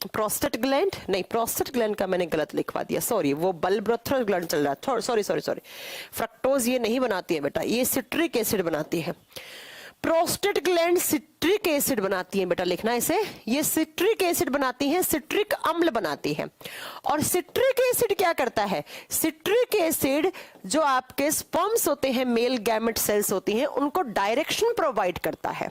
प्रोस्टेट ग्लैंड, नहीं प्रोस्टेट ग्लैंड का मैंने गलत लिखवा दिया, सॉरी, वो बल्ब्रोथ्रल ग्लैंड चल रहा है, सॉरी सॉरी सॉरी। फ्रक्टोज ये नहीं बनाती है बेटा, ये सिट्रिक एसिड बनाती है। प्रोस्टेट ग्लैंड सिट्रिक एसिड बनाती है बेटा, लिखना इसे, ये सिट्रिक एसिड बनाती है, सिट्रिक अम्ल बनाती है। और सिट्रिक एसिड क्या करता है, सिट्रिक एसिड जो आपके स्पर्म्स होते हैं, मेल गैमेट सेल्स होती हैं, उनको डायरेक्शन प्रोवाइड करता है।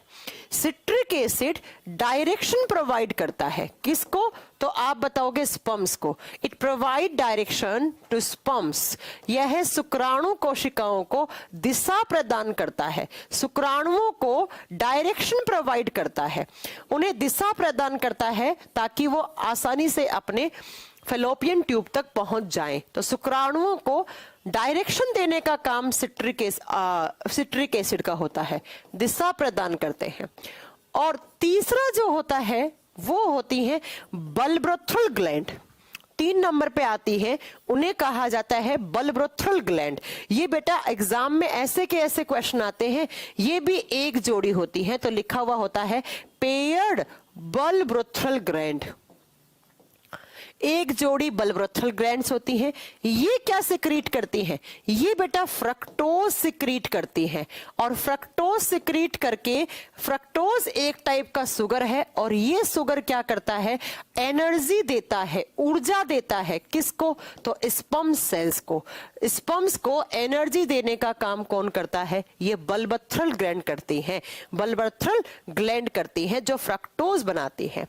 सिट्रिक एसिड डायरेक्शन प्रोवाइड करता है किसको, तो आप बताओगे स्पर्म्स को। It provide direction to sperms, यह शुक्राणु कोशिकाओं को दिशा प्रदान करता है, शुक्राणुओं को डायरेक्शन प्रोवाइड करता है, उन्हें दिशा प्रदान करता है ताकि वो आसानी से अपने फेलोपियन ट्यूब तक पहुंच जाएं। तो शुक्राणुओं को डायरेक्शन देने का काम सिट्रिक एसिड का होता है, दिशा प्रदान करते हैं। और तीसरा जो होता है वो होती है बल्ब्रोथ्रल ग्लैंड, 3 नंबर पे आती है, उन्हें कहा जाता है बल्ब्रोथ्रल ग्लैंड। ये बेटा एग्जाम में ऐसे के ऐसे क्वेश्चन आते हैं, ये भी एक जोड़ी होती है, तो लिखा हुआ होता है पेयर्ड बल्ब्रोथ्रल ग्लैंड, एक जोड़ी बल्ब्रोथ्रल ग्लैंड्स होती हैं। ये क्या सिक्रीट करती हैं, ये बेटा फ्रक्टोज सिक्रीट करती हैं, और फ्रक्टोज सिक्रीट करके, फ्रक्टोज एक टाइप का शुगर है और ये शुगर क्या करता है, एनर्जी देता है, ऊर्जा देता है किसको, तो स्पर्म सेल्स को। स्पर्म्स को एनर्जी देने का काम कौन करता है, ये बल्ब्रोथ्रल ग्लैंड करती हैं, बल्ब्रोथ्रल ग्लैंड करती हैं जो फ्रक्टोज बनाती है।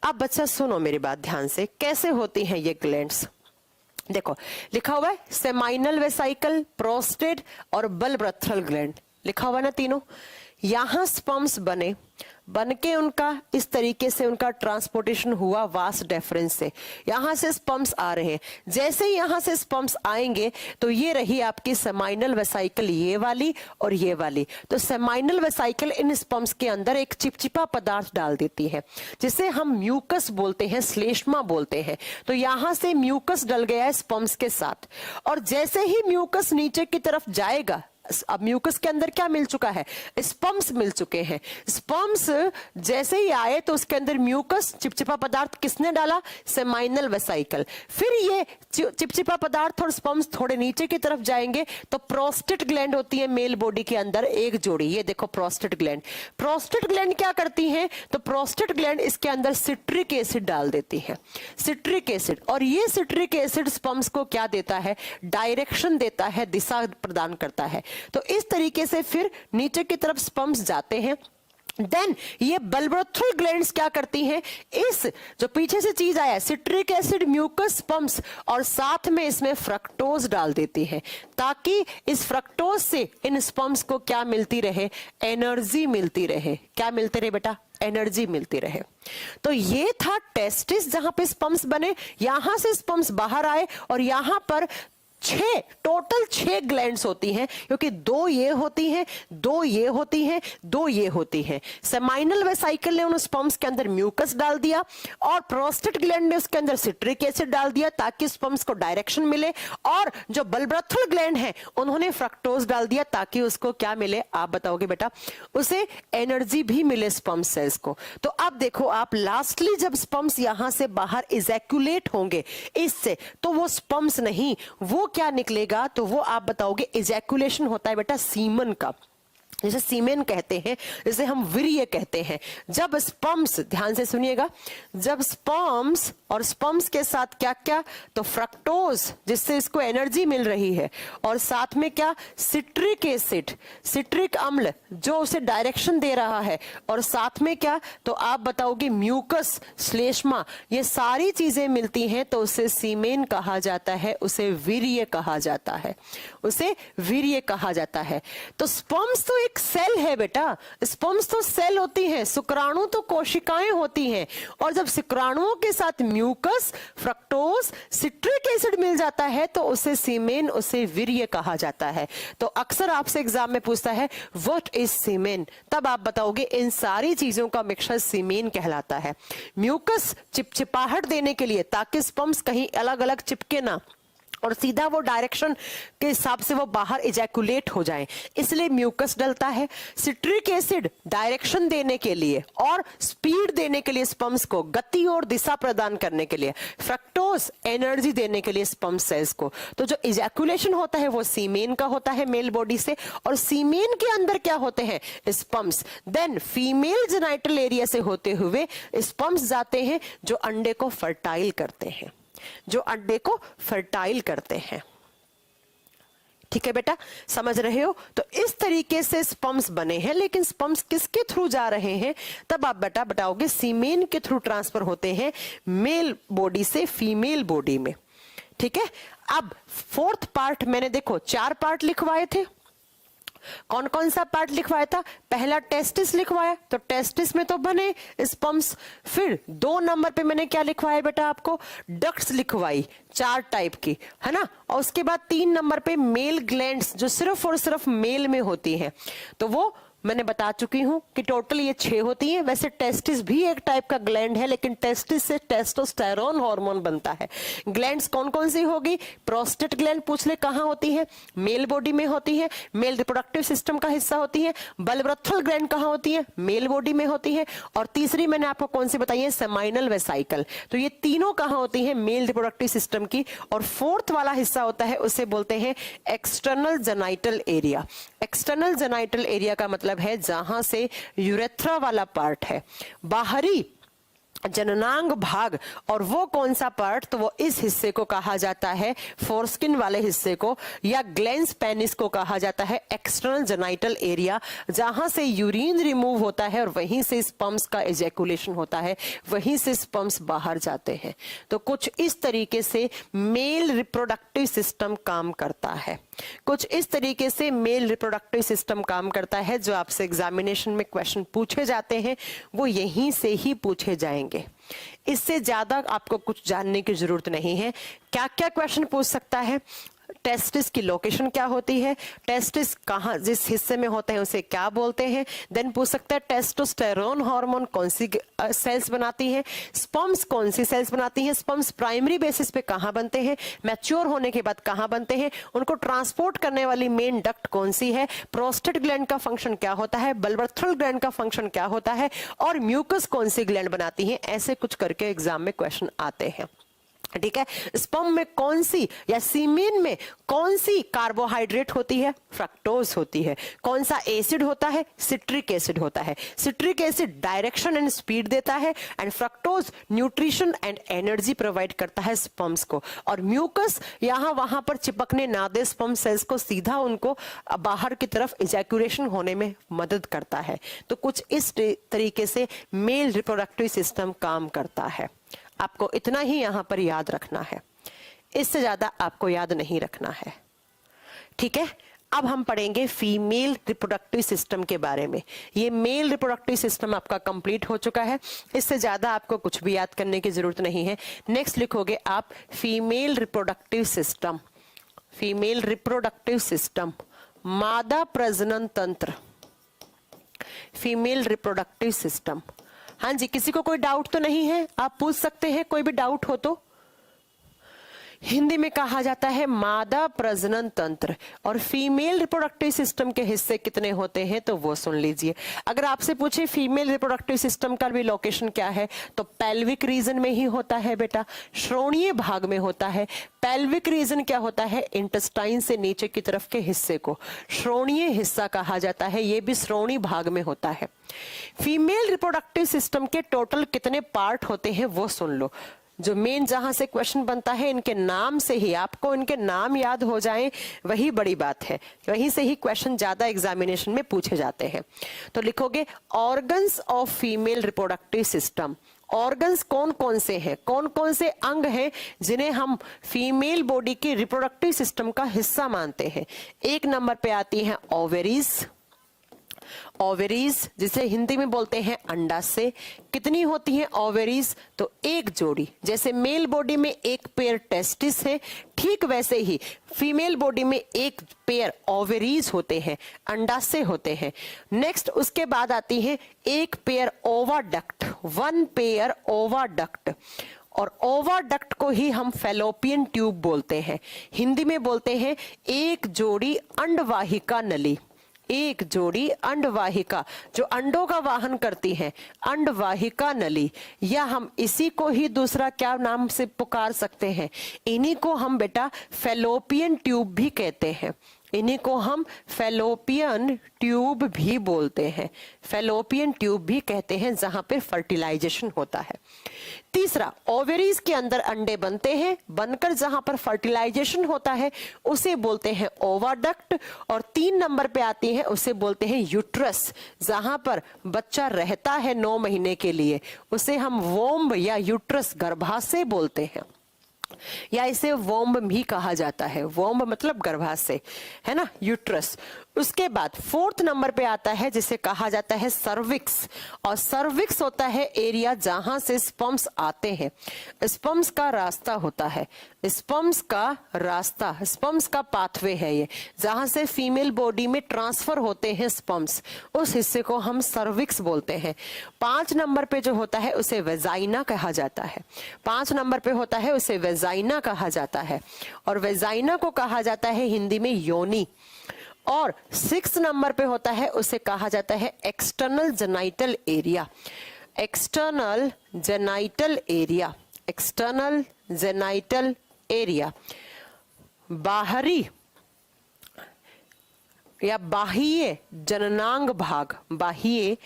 अब बच्चा सुनो मेरी बात ध्यान से, कैसे होती हैं ये ग्लैंड्स। देखो लिखा हुआ है सेमाइनल वेसाइकल, प्रोस्टेट और बल्ब्रोथ्रल ग्लैंड, लिखा हुआ ना तीनों। यहां स्पर्म्स बनके उनका इस तरीके से उनका ट्रांसपोर्टेशन हुआ वास डेफरेंस से, यहां से स्पर्म्स आ रहे हैं। जैसे ही यहां से स्पर्म्स आएंगे तो ये रही आपकी सेमाइनल वेसाइकल, ये वाली और ये वाली। तो सेमाइनल वेसाइकल इन स्पर्म्स के अंदर एक चिपचिपा पदार्थ डाल देती है जिसे हम म्यूकस बोलते हैं, श्लेष्मा बोलते हैं। तो यहां से म्यूकस डल गया है स्पर्म्स के साथ, और जैसे ही म्यूकस नीचे की तरफ जाएगा, अब म्यूकस के अंदर क्या मिल चुका है, स्पर्म्स मिल चुके हैं। स्पर्म्स जैसे ही आए तो उसके अंदर म्यूकस चिपचिपा पदार्थ किसने डाला, सेमाइनल वेसाइकल। फिर ये चिपचिपा पदार्थ और स्पर्म्स थोड़े नीचे की तरफ जाएंगे तो प्रोस्टेट ग्लैंड होती है मेल बॉडी के अंदर एक जोड़ी, ये देखो प्रोस्टेट ग्लैंड। प्रोस्टेट ग्लैंड क्या करती है, तो प्रोस्टेट ग्लैंड इसके अंदर सिट्रिक एसिड डाल देती है, सिट्रिक एसिड। और ये सिट्रिक एसिड स्पर्म्स को क्या देता है, डायरेक्शन देता है, दिशा प्रदान करता है। तो इस तरीके से फिर नीचे की तरफ स्पर्म्स जाते हैं। देन ये बल्ब्रोथ्रल ग्लैंड्स क्या करती हैं, इस जो पीछे से चीज आया सिट्रिक एसिड, म्यूकस, स्पर्म्स और साथ में इसमें फ्रक्टोज डाल देती हैं, ताकि इस फ्रक्टोज से इन स्पर्म्स को क्या मिलती रहे, एनर्जी मिलती रहे। क्या मिलते रहे बेटा, एनर्जी मिलती रहे। तो ये था टेस्टिस जहां पे स्पर्म्स बने, यहां से स्पर्म्स बाहर आए और यहां पर टोटल 6 ग्लैंड्स होती हैं, क्योंकि 2 ये होती हैं, 2 ये होती हैं, 2 ये होती हैं। सेमाइनल वेसाइकल ने उन स्पर्म्स के अंदर म्यूकस डाल दिया और प्रोस्टेट ग्लैंड ने उसके अंदर सिट्रिक एसिड डाल दिया ताकि स्पर्म्स को डायरेक्शन मिले, और जो बलब्रथल ग्लैंड है उन्होंने फ्रक्टोज डाल दिया ताकि उसको क्या मिले, आप बताओगे बेटा, उसे एनर्जी भी मिले स्पर्म सेल्स को। तो अब देखो आप, लास्टली जब स्पर्म्स यहां से बाहर इजैक्यूलेट होंगे इससे, तो वो स्पर्म्स नहीं, वो क्या निकलेगा, तो वो आप बताओगे इजैकुलेशन होता है बेटा सीमन का, जैसे सीमेन कहते हैं, जैसे हम वीर्य कहते हैं। जब स्पर्म्स, ध्यान से सुनिएगा, जब स्पर्म्स और स्पर्म्स के साथ क्या क्या, तो फ्रक्टोज जिससे इसको एनर्जी मिल रही है, और साथ में क्या, सिट्रिक एसिड, सिट्रिक अम्ल जो उसे डायरेक्शन दे रहा है, और साथ में क्या, तो आप बताओगे म्यूकस, श्लेष्मा, ये सारी चीजें मिलती हैं तो उसे सीमेन कहा जाता है, उसे वीर्य कहा जाता है, उसे वीर्य कहा जाता है। तो स्पर्म्स तो एक सेल है बेटा, स्पर्म्स तो सेल होती हैं, शुक्राणु तो कोशिकाएं होती हैं, और जब शुक्राणुओं के साथ म्यूकस, फ्रक्टोज, सिट्रिक एसिड मिल जाता है तो उसे सीमेन, उसे वीर्य कहा जाता है। तो अक्सर आपसे एग्जाम में पूछता है व्हाट इज सीमेन, तब आप बताओगे इन सारी चीजों का मिक्सचर सीमेन कहलाता है। म्यूकस चिपचिपाहट देने के लिए, ताकि स्पर्म्स कहीं अलग अलग चिपके ना और सीधा वो डायरेक्शन के हिसाब से वो बाहर इजैकुलेट हो जाए, इसलिए म्यूकस डलता है। सिट्रिक एसिड डायरेक्शन देने के लिए और स्पीड देने के लिए, स्पर्म्स को गति और दिशा प्रदान करने के लिए। फ्रक्टोज एनर्जी देने के लिए स्पर्म सेल्स को। तो जो इजैकुलेशन होता है वो सीमेन का होता है मेल बॉडी से, और सीमेन के अंदर क्या होते हैं, sperms. Then female genital area से होते हुए स्पर्म्स जाते हैं जो अंडे को फर्टाइल करते हैं, जो अंडे को फर्टाइल करते हैं। ठीक है बेटा, समझ रहे हो? तो इस तरीके से स्पर्म्स बने हैं, लेकिन स्पर्म्स किसके थ्रू जा रहे हैं, तब आप बेटा बताओगे सीमेन के थ्रू ट्रांसफर होते हैं मेल बॉडी से फीमेल बॉडी में। ठीक है, अब 4th पार्ट मैंने देखो 4 पार्ट लिखवाए थे। कौन कौन सा पार्ट लिखवाया था, पहला टेस्टिस लिखवाया, तो टेस्टिस में तो बने स्पर्म्स। फिर 2 नंबर पे मैंने क्या लिखवाया बेटा आपको, डक्ट्स लिखवाई 4 टाइप की, है ना। और उसके बाद 3 नंबर पे मेल ग्लैंड्स जो सिर्फ और सिर्फ मेल में होती हैं, तो वो मैंने बता चुकी हूं कि टोटल ये 6 होती हैं। वैसे टेस्टिस भी एक टाइप का ग्लैंड है, लेकिन टेस्टिस से टेस्टोस्टेरोन हार्मोन बनता है। ग्लैंड्स कौन कौन सी होगी, प्रोस्टेट ग्लैंड पूछ ले कहां होती है, मेल बॉडी में होती है, मेल रिप्रोडक्टिव सिस्टम का हिस्सा होती है। बलब्रथल ग्लैंड कहां होती है, मेल बॉडी में होती है। और तीसरी मैंने आपको कौन सी बताई है, सेमाइनल वेसाइकल। तो ये तीनों कहां होती है, मेल रिप्रोडक्टिव सिस्टम की। और 4th वाला हिस्सा होता है, उसे बोलते हैं external genital area. External genital area का मतलब है जहां से यूरेथ्रा वाला पार्ट है, बाहरी जननांग भाग। और वो कौन सा पार्ट, तो वो इस हिस्से को कहा जाता है, फोरस्किन वाले हिस्से को, या ग्लैंस पेनिस को कहा जाता है एक्सटर्नल जेनाइटल एरिया, जहां से यूरिन रिमूव होता है और वहीं से स्पर्म्स का इजैकुलेशन होता है, वहीं से स्पर्म्स बाहर जाते हैं। तो कुछ इस तरीके से मेल रिप्रोडक्टिव सिस्टम काम करता है, कुछ इस तरीके से मेल रिप्रोडक्टिव सिस्टम काम करता है। जो आपसे एग्जामिनेशन में क्वेश्चन पूछे जाते हैं वो यहीं से ही पूछे जाएंगे, इससे ज्यादा आपको कुछ जानने की जरूरत नहीं है। क्या क्या क्वेश्चन पूछ सकता है, टेस्टिस की लोकेशन क्या होती है, टेस्टिस कहां, जिस हिस्से में होते हैं उसे क्या बोलते हैं। देन पूछ सकता है टेस्टोस्टेरोन हार्मोन कौन सी सेल्स बनाती है, स्पर्म्स कौन सी सेल्स बनाती हैं, स्पर्म्स प्राइमरी बेसिस पे कहां बनते हैं, मैच्योर होने के बाद कहां बनते हैं, उनको ट्रांसपोर्ट करने वाली मेन डक्ट कौन सी है, प्रोस्टेट ग्लैंड का फंक्शन क्या होता है, बलब्रथल ग्लैंड का फंक्शन क्या होता है, और म्यूकस कौन सी ग्लैंड बनाती है। ऐसे कुछ करके एग्जाम में क्वेश्चन आते हैं। ठीक है, स्पर्म में कौन सी या सीमेन में कौन सी कार्बोहाइड्रेट होती है, फ्रक्टोज होती है। कौन सा एसिड होता है, सिट्रिक एसिड होता है। Citric acid direction and speed देता है, and fructose nutrition and energy provide करता है स्पर्म्स को। और म्यूकस यहां वहां पर चिपकने ना दे स्पर्म सेल्स को, सीधा उनको बाहर की तरफ इजैकुलेशन होने में मदद करता है। तो कुछ इस तरीके से मेल रिप्रोडक्टिव सिस्टम काम करता है। आपको इतना ही यहां पर याद रखना है, इससे ज्यादा आपको याद नहीं रखना है। ठीक है, अब हम पढ़ेंगे फीमेल रिप्रोडक्टिव सिस्टम के बारे में। ये मेल रिप्रोडक्टिव सिस्टम आपका कंप्लीट हो चुका है, इससे ज्यादा आपको कुछ भी याद करने की जरूरत नहीं है। नेक्स्ट लिखोगे आप female reproductive system, female reproductive system, मादा प्रजनन तंत्र, फीमेल रिप्रोडक्टिव सिस्टम। हाँ जी, किसी को कोई डाउट तो नहीं है? आप पूछ सकते हैं कोई भी डाउट हो तो। हिंदी में कहा जाता है मादा प्रजनन तंत्र। और फीमेल रिप्रोडक्टिव सिस्टम के हिस्से कितने होते हैं तो वो सुन लीजिए। अगर आपसे पूछे फीमेल रिप्रोडक्टिव सिस्टम का भी लोकेशन क्या है तो पेल्विक रीजन में ही होता है बेटा, श्रोणीय भाग में होता है। पेल्विक रीजन क्या होता है? इंटेस्टाइन से नीचे की तरफ के हिस्से को श्रोणीय हिस्सा कहा जाता है, ये भी श्रोणी भाग में होता है। फीमेल रिप्रोडक्टिव सिस्टम के टोटल कितने पार्ट होते हैं वो सुन लो। जो मेन जहां से क्वेश्चन बनता है, इनके नाम से ही आपको इनके नाम याद हो जाएं वही बड़ी बात है, वहीं से ही क्वेश्चन ज्यादा एग्जामिनेशन में पूछे जाते हैं। तो लिखोगे organs of female reproductive system. Organs कौन कौन से हैं, कौन कौन से अंग हैं जिन्हें हम फीमेल बॉडी की रिप्रोडक्टिव सिस्टम का हिस्सा मानते हैं। एक नंबर पे आती है ओवेरीज। ओवेरीज जिसे हिंदी में बोलते हैं अंडाशय। कितनी होती हैं ओवेरीज? तो एक जोड़ी। जैसे मेल बॉडी में एक पेयर टेस्टिस है, ठीक वैसे ही फीमेल बॉडी में एक पेयर ओवेरीज होते हैं, अंडाशय होते हैं। नेक्स्ट उसके बाद आती है एक पेयर ओवाडक्ट, वन पेयर ओवाडक्ट। और ओवाडक्ट को ही हम फैलोपियन ट्यूब बोलते हैं। हिंदी में बोलते हैं एक जोड़ी अंडवाहिका नली। एक जोड़ी अंडवाहिका जो अंडों का वाहन करती है, अंडवाहिका नली, या हम इसी को ही दूसरा क्या नाम से पुकार सकते हैं? इन्हीं को हम बेटा फैलोपियन ट्यूब भी कहते हैं। इन्हीं को हम फैलोपियन ट्यूब भी बोलते हैं, फैलोपियन ट्यूब भी कहते हैं, जहां पे फर्टिलाइजेशन होता है। तीसरा, ओवेरीज के अंदर अंडे बनते हैं, बनकर जहां पर फर्टिलाइजेशन होता है उसे बोलते हैं ओवाडक्ट। और 3 नंबर पे आती है उसे बोलते हैं यूट्रस, जहां पर बच्चा रहता है 9 महीने के लिए, उसे हम वोम्ब या यूट्रस गर्भाशय बोलते हैं, या इसे वोम्ब भी कहा जाता है। वोम्ब मतलब गर्भाशय, है ना, यूट्रस। उसके बाद 4th नंबर पे आता है जिसे कहा जाता है सर्विक्स। और सर्विक्स होता है एरिया जहां से स्पर्म्स आते हैं, स्पर्म्स का रास्ता होता है, स्पर्म्स का रास्ता, स्पर्म्स का पाथवे है ये, जहां से फीमेल बॉडी में ट्रांसफर होते हैं स्पर्म्स, उस हिस्से को हम सर्विक्स बोलते हैं। 5 नंबर पे जो होता है उसे वेजाइना कहा जाता है। 5 नंबर पे होता है उसे वेजाइना कहा जाता है, और वेजाइना को कहा जाता है हिंदी में योनि। और 6 नंबर पे होता है उसे कहा जाता है external genital area. External genital area, external genital area, बाहरी या बाह्य जननांग भाग, बाह्य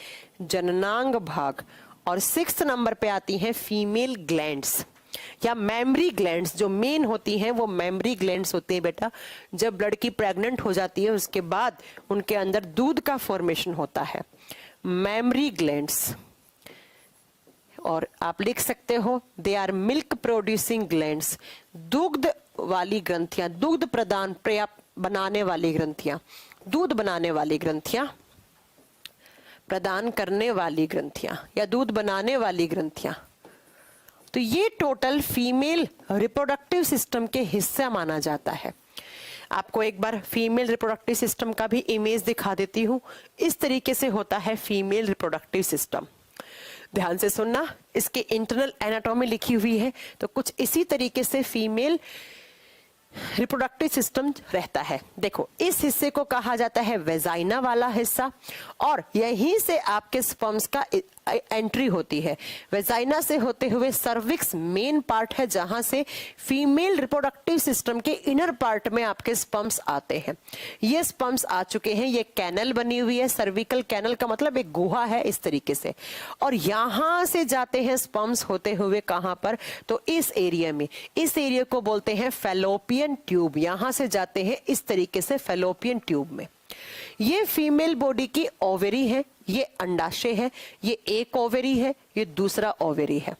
जननांग भाग। और 6 नंबर पे आती हैं फीमेल ग्लैंड्स या मेमरी ग्लैंड्स। जो मेन होती हैं वो मेमरी ग्लैंड्स होती हैं बेटा। जब लड़की प्रेग्नेंट हो जाती है उसके बाद उनके अंदर दूध का फॉर्मेशन होता है, मेमरी ग्लैंड्स। और आप लिख सकते हो they are milk producing glands, दुग्ध वाली ग्रंथियां, दुग्ध प्रदान बनाने वाली ग्रंथियां, दूध बनाने वाली ग्रंथियां, प्रदान करने वाली ग्रंथियां या दूध बनाने वाली ग्रंथियां। तो ये टोटल फीमेल रिप्रोडक्टिव सिस्टम के हिस्सा माना जाता है। आपको एक बार फीमेल रिप्रोडक्टिव सिस्टम का भी इमेज दिखा देती हूँ। इस तरीके से होता है फीमेल रिप्रोडक्टिव सिस्टम। ध्यान से सुनना, इसके इंटरनल एनाटॉमी लिखी हुई है, तो कुछ इसी तरीके से फीमेल रिप्रोडक्टिव सिस्टम रहता है। देखो, इस हिस्से को कहा जाता है वेजाइना वाला हिस्सा, और यहीं से आपके स्पर्म्स का एंट्री होती है। वेजाइना से होते हुए सर्विक्स मेन पार्ट है, जहां से फीमेल रिप्रोडक्टिव सिस्टम के इनर पार्ट में आपके स्पर्म्स आते हैं। ये स्पर्म्स आ चुके हैं, ये कैनल बनी हुई है, सर्विकल कैनल का मतलब एक गुहा है इस तरीके से, और यहां से जाते हैं स्पर्म्स होते हुए कहां पर, तो इस एरिया में, इस एरिया को बोलते हैं फैलोपियन ट्यूब। यहां से जाते हैं इस तरीके से फैलोपियन ट्यूब में। ये फीमेल बॉडी की ओवेरी है, ये अंडाशय है, ये एक ओवेरी है, ये दूसरा ओवेरी है।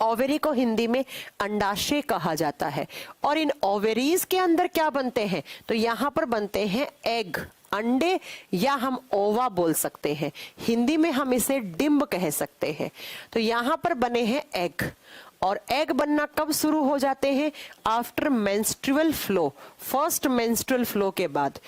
ओवेरी को हिंदी में अंडाशय कहा जाता है। और इन ओवेरीज के अंदर क्या बनते हैं, तो यहाँ पर बनते हैं एग, अंडे, या हम ओवा बोल सकते हैं। हिंदी में हम इसे डिंब कह सकते हैं। तो यहाँ पर बने हैं एग, और एग बनना कब शुरू हो जाते हैं, after menstrual flow, first menstrual flow के बाद।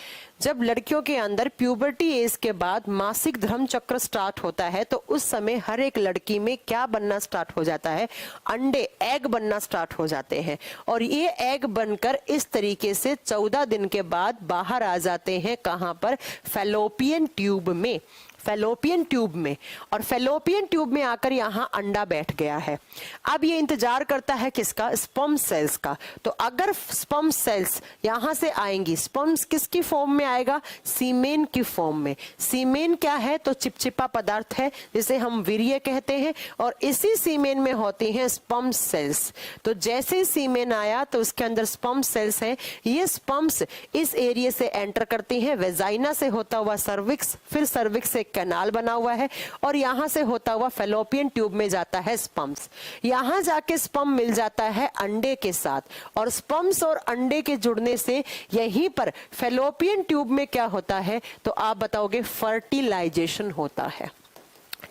जब लड़कियों के अंदर प्यूबर्टी एज के बाद मासिक धर्म चक्र स्टार्ट होता है, तो उस समय हर एक लड़की में क्या बनना स्टार्ट हो जाता है, अंडे, एग बनना स्टार्ट हो जाते हैं। और ये एग बनकर इस तरीके से 14 दिन के बाद बाहर आ जाते हैं, कहां पर, फैलोपियन ट्यूब में, फैलोपियन ट्यूब में। और फैलोपियन ट्यूब में आकर यहाँ अंडा बैठ गया है। अब ये इंतजार करता है किसका, स्पर्म सेल्स का। तो अगर स्पर्म सेल्स यहाँ से आएंगी, स्पर्म्स किसकी फॉर्म में आएगा, सीमेन की फॉर्म में। सीमेन क्या है, तो चिपचिपा पदार्थ है जिसे हम वीर्य कहते हैं, और इसी सीमेन में होती हैं स्पर्म सेल्स। तो जैसे ही सीमेन आया तो उसके अंदर स्पर्म सेल्स हैं। ये स्पर्म्स इस एरिया से एंटर करती हैं, वेजाइना से होता हुआ सर्विक्स, फिर सर्विक्स से कैनाल बना हुआ है, और यहां से होता हुआ फैलोपियन ट्यूब में जाता है स्पर्म्स। यहां जाके स्पर्म मिल जाता है अंडे के साथ, और स्पर्म्स और अंडे के जुड़ने से यहीं पर फैलोपियन ट्यूब में क्या होता है, तो आप बताओगे फर्टिलाइजेशन होता है।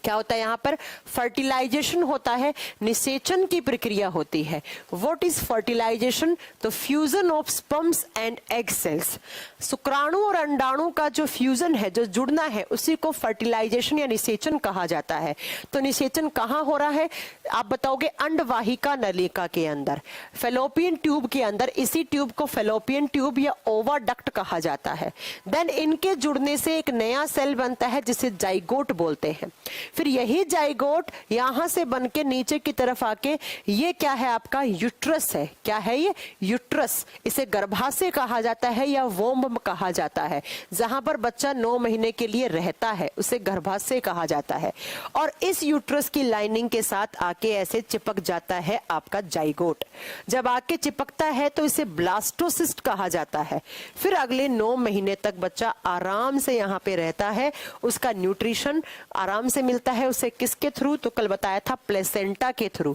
क्या होता है यहाँ पर, फर्टिलाइजेशन होता है, निषेचन की प्रक्रिया होती है। व्हाट इज फर्टिलाइजेशन, तो fusion of sperms and egg cells. शुक्राणु और अंडाणु का जो फ्यूजन है, जो जुड़ना है, उसी को फर्टिलाइजेशन या निषेचन कहा जाता है। तो निषेचन कहाँ हो रहा है, आप बताओगे अंडवाहिका नलिका के अंदर, फैलोपियन ट्यूब के अंदर। इसी ट्यूब को फैलोपियन ट्यूब या ओवाडक्ट कहा जाता है। देन इनके जुड़ने से एक नया सेल बनता है जिसे जाइगोट बोलते हैं। फिर यही जाइगोट यहां से बनके नीचे की तरफ आके, ये क्या है आपका, यूट्रस है। क्या है ये, यूट्रस। इसे गर्भाशय कहा जाता है या वोम्ब कहा जाता है। जहां पर बच्चा 9 महीने के लिए रहता है उसे गर्भाशय कहा जाता है। और इस यूट्रस की लाइनिंग के साथ आके ऐसे चिपक जाता है आपका जाइगोट। जब आके चिपकता है तो इसे ब्लास्टोसिस्ट कहा जाता है। फिर अगले 9 महीने तक बच्चा आराम से यहाँ पे रहता है, उसका न्यूट्रिशन आराम से मिलता है उसे। किसके थ्रू, तो कल बताया था प्लेसेंटा के थ्रू।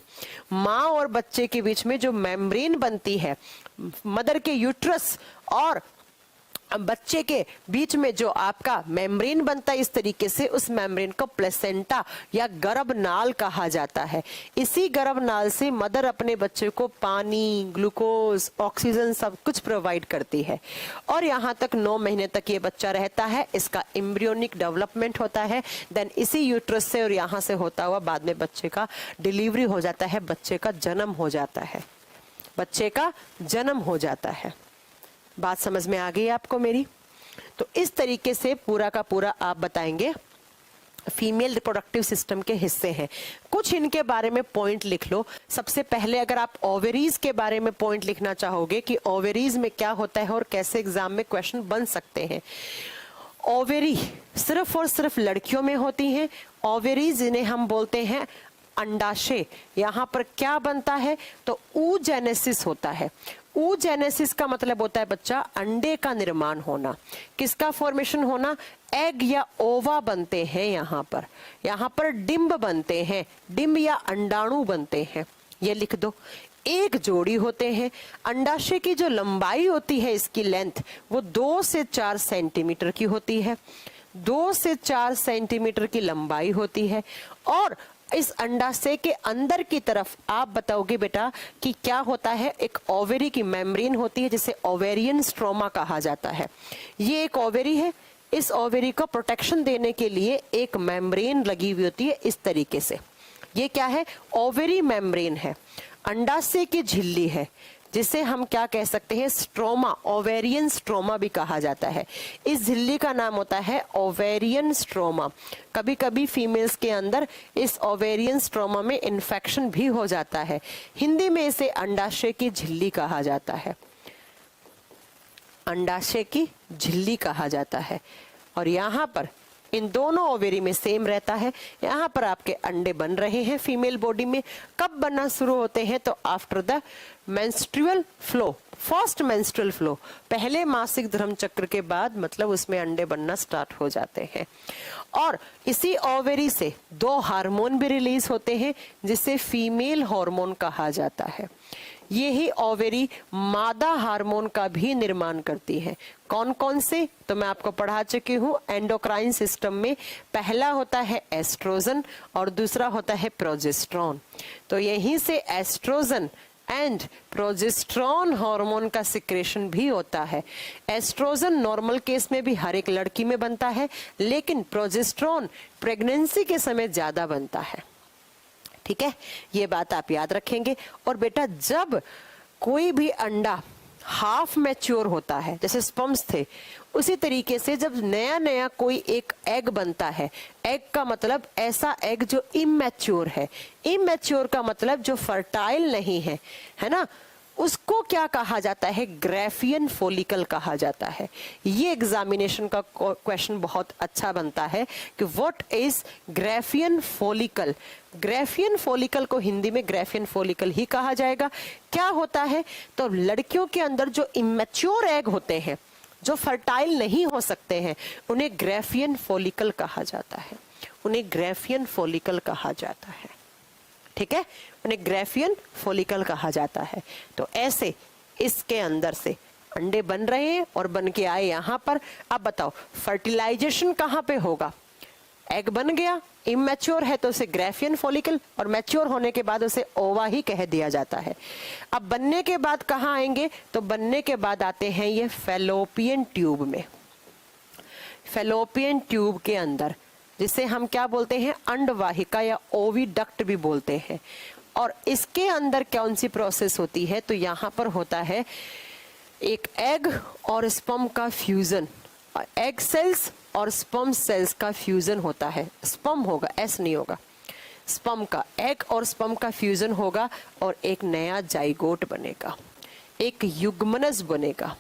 माँ और बच्चे के बीच में जो मेम्ब्रेन बनती है, मदर के यूट्रस और बच्चे के बीच में जो आपका मेम्ब्रेन बनता है, इस तरीके से उस मेम्ब्रेन को प्लेसेंटा या गर्भनाल कहा जाता है। इसी गर्भनाल से मदर अपने बच्चे को पानी, ग्लूकोज, ऑक्सीजन सब कुछ प्रोवाइड करती है। और यहाँ तक 9 महीने तक ये बच्चा रहता है, इसका एम्ब्रियोनिक डेवलपमेंट होता है। देन इसी यूट्रस से और यहाँ से होता हुआ बाद में बच्चे का डिलीवरी हो जाता है, बच्चे का जन्म हो जाता है, बच्चे का जन्म हो जाता है। बात समझ में आ गई आपको मेरी? तो इस तरीके से पूरा का पूरा आप बताएंगे फीमेल रिप्रोडक्टिव सिस्टम के हिस्से हैं। कुछ इनके बारे में पॉइंट लिख लो। सबसे पहले अगर आप ओवेरीज के बारे में पॉइंट लिखना चाहोगे कि ओवेरीज में क्या होता है और कैसे एग्जाम में क्वेश्चन बन सकते हैं। ओवेरी सिर्फ और सिर्फ लड़कियों में होती हैं। ओवेरीज इन्हें हम बोलते हैं अंडाशय। यहाँ पर क्या बनता है, तो oogenesis होता है। oogenesis का मतलब होता है बच्चा अंडे का निर्माण होना। किसका फॉर्मेशन होना, एग या ओवा बनते हैं। यहाँ पर डिंब बनते हैं, डिंब या अंडाणु बनते हैं। ये लिख दो। एक जोड़ी होते हैं। अंडाशय की जो लंबाई होती है, इसकी लेंथ, वो 2 से 4 सेंटीमीटर की होती है। 2 से 4 सेंटीमीटर की लंबाई होती है। और इस अंडाशय के अंदर की तरफ आप बताओगे बेटा कि क्या होता है, एक ओवेरी की मेम्ब्रेन होती है जिसे ओवेरियन स्ट्रोमा कहा जाता है। ये एक ओवेरी है। इस ओवेरी को प्रोटेक्शन देने के लिए एक मेम्ब्रेन लगी हुई होती है इस तरीके से। ये क्या है, ओवेरी मेम्ब्रेन है। अंडाशय की झिल्ली है जिसे हम क्या कह सकते हैं, स्ट्रोमा, ओवेरियन स्ट्रोमा भी कहा जाता है। इस झिल्ली का नाम होता है ओवेरियन स्ट्रोमा। कभी कभी फीमेल्स के अंदर इस ओवेरियन स्ट्रोमा में इन्फेक्शन भी हो जाता है। हिंदी में इसे अंडाशय की झिल्ली कहा जाता है, अंडाशय की झिल्ली कहा जाता है। और यहाँ पर इन दोनों ओवेरी में सेम रहता है। यहाँ पर आपके अंडे बन रहे हैं फीमेल बॉडी में। कब बनना शुरू होते हैं, तो after the menstrual flow, first menstrual flow, पहले मासिक धर्म चक्र के बाद मतलब उसमें अंडे बनना स्टार्ट हो जाते हैं। और इसी ओवेरी से 2 हार्मोन भी रिलीज होते हैं जिसे फीमेल हार्मोन कहा जाता है। यही ओवेरी मादा हार्मोन का भी निर्माण करती है। कौन कौन से, तो मैं आपको पढ़ा चुकी हूँ एंडोक्राइन सिस्टम में। पहला होता है एस्ट्रोजन और दूसरा होता है प्रोजेस्टेरोन। तो यहीं से एस्ट्रोजन एंड प्रोजेस्टेरोन हार्मोन का सिक्रेशन भी होता है। एस्ट्रोजन नॉर्मल केस में भी हर एक लड़की में बनता है, लेकिन प्रोजेस्टेरोन प्रेगनेंसी के समय ज्यादा बनता है। ठीक है, ये बात आप याद रखेंगे। और बेटा जब कोई भी अंडा हाफ मैच्योर होता है, जैसे स्पर्म्स थे, उसी तरीके से जब नया नया कोई एक एग बनता है, एग का मतलब ऐसा एग जो इमैच्योर है, इमैच्योर का मतलब जो फर्टाइल नहीं है, है ना, उसको क्या कहा जाता है, ग्राफियन फॉलिकल कहा जाता है। ये एग्जामिनेशन का क्वेश्चन बहुत अच्छा बनता है कि what is Graafian follicle. Graafian follicle को हिंदी में ग्राफियन फॉलिकल ही कहा जाएगा। क्या होता है, तो लड़कियों के अंदर जो इमैच्योर एग होते हैं, जो फर्टाइल नहीं हो सकते हैं, उन्हें ग्राफियन फॉलिकल कहा जाता है। उन्हें ग्राफियन फॉलिकल कहा जाता है। ठीक है, उन्हें ग्राफियन फॉलिकल कहा जाता है। तो ऐसे इसके अंदर से अंडे बन रहे हैं और बन के आए यहां पर। अब बताओ फर्टिलाइजेशन कहां पे होगा, एग बन गया, इमैच्योर है तो उसे ग्राफियन फॉलिकल, और मैच्योर होने के बाद उसे ओवा ही कह दिया जाता है। अब बनने के बाद कहां आएंगे, तो बनने के बाद आते हैं ये फैलोपियन ट्यूब में। फैलोपियन ट्यूब के अंदर, जिसे हम क्या बोलते हैं, अंडवाहिका या ओविडक्ट भी बोलते हैं। और इसके अंदर कौन सी प्रोसेस होती है, तो यहां पर होता है एक एग और स्पर्म का फ्यूजन। एग सेल्स और स्पर्म सेल्स का फ्यूजन होता है। स्पर्म होगा, एस नहीं होगा, स्पर्म का, एग और स्पर्म का फ्यूजन होगा और एक नया जाइगोट बनेगा, एक युग्मनस बनेगा,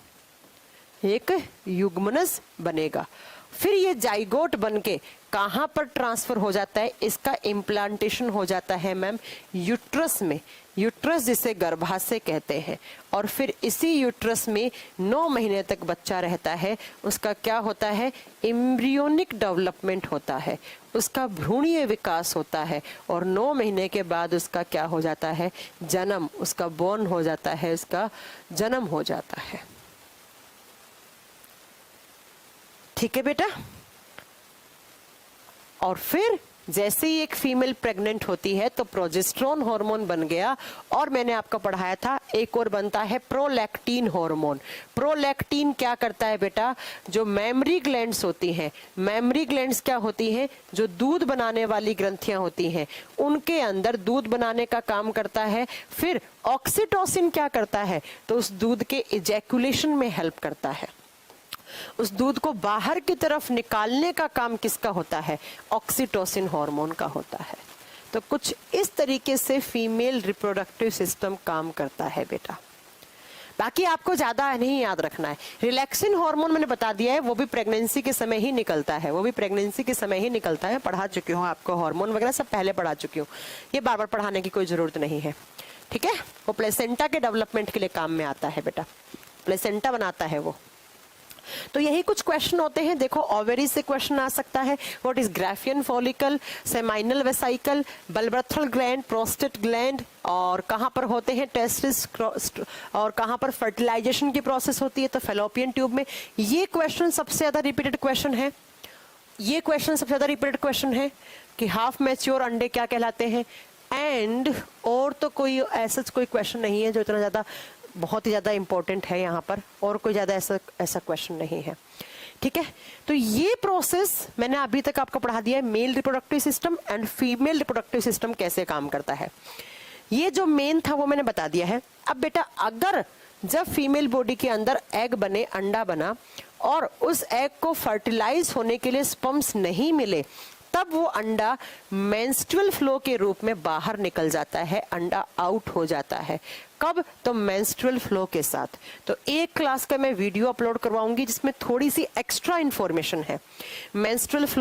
एक युग्मनस बनेगा। फिर ये जाइगोट बनके कहां पर ट्रांसफर हो जाता है, इसका इम्प्लांटेशन हो जाता है मैम यूट्रस में। यूट्रस जिसे गर्भाशय कहते हैं। और फिर इसी यूट्रस में 9 महीने तक बच्चा रहता है। उसका क्या होता है, एम्ब्रियोनिक डेवलपमेंट होता है, उसका भ्रूणीय विकास होता है। और 9 महीने के बाद उसका क्या हो जाता है, जन्म, उसका बोर्न हो जाता है, उसका जन्म हो जाता है। ठीक है बेटा। और फिर जैसे ही एक फीमेल प्रेग्नेंट होती है तो प्रोजेस्टेरोन हार्मोन बन गया। और मैंने आपको पढ़ाया था एक और बनता है प्रोलैक्टिन हार्मोन। प्रोलैक्टिन क्या करता है बेटा, जो मेमरी ग्लैंड्स होती हैं, मेमरी ग्लैंड्स क्या होती हैं, जो दूध बनाने वाली ग्रंथियां होती हैं, उनके अंदर दूध बनाने का काम करता है। फिर ऑक्सीटोसिन क्या करता है, तो उस दूध के इजैकुलेशन में हेल्प करता है। उस दूध को बाहर की तरफ निकालने का काम किसका होता है, ऑक्सीटोसिन हार्मोन का होता है। तो कुछ इस तरीके से फीमेल रिप्रोडक्टिव सिस्टम काम करता है बेटा। बाकी आपको ज्यादा नहीं याद रखना है। रिलैक्सिन हार्मोन मैंने बता दिया है, वो भी प्रेगनेंसी के समय ही निकलता है, वो भी प्रेगनेंसी के समय ही निकलता है। पढ़ा चुकी हूँ आपको, हार्मोन वगैरह सब पहले पढ़ा चुकी हूँ, ये बार बार पढ़ाने की कोई जरूरत नहीं है। ठीक है, वो प्लेसेंटा के डेवलपमेंट के लिए काम में आता है बेटा, प्लेसेंटा बनाता है वो। तो यही कुछ क्वेश्चन होते हैं। देखो ओवेरी से क्वेश्चन आ सकता है, what is Graafian follicle, seminal vesicle, bulbourethral gland, prostate gland, और कहां पर होते हैं टेस्टिस, और कहां पर फर्टिलाइजेशन की प्रोसेस होती है, तो फैलोपियन ट्यूब में। ये क्वेश्चन सबसे ज्यादा रिपीटेड क्वेश्चन है, ये क्वेश्चन सबसे ज्यादा रिपीटेड क्वेश्चन है कि हाफ मैच्योर अंडे क्या कहलाते हैं। एंड और तो कोई ऐसा कोई क्वेश्चन नहीं है जो इतना ज्यादा बहुत ही ज्यादा इंपॉर्टेंट है यहाँ पर, और कोई ज्यादा ऐसा क्वेश्चन नहीं है। ठीक है, तो ये प्रोसेस मैंने अभी तक आपको पढ़ा दिया है, male reproductive system and female reproductive system कैसे काम करता है। ये जो मेन था वो मैंने बता दिया है। अब बेटा अगर जब फीमेल बॉडी के अंदर एग बने, अंडा बना, और उस एग को फर्टिलाइज होने के लिए स्पर्म्स नहीं मिले, तब वो अंडा मेंस्ट्रुअल फ्लो के रूप में बाहर निकल जाता है, अंडा आउट हो जाता है। कब, तो मेंस्ट्रुअल फ्लो के साथ। तो एक क्लास का मैं वीडियो अपलोड करवाऊंगी जिसमें थोड़ी सी एक्स्ट्रा इंफॉर्मेशन है मेंस्ट्रुअल फ्लो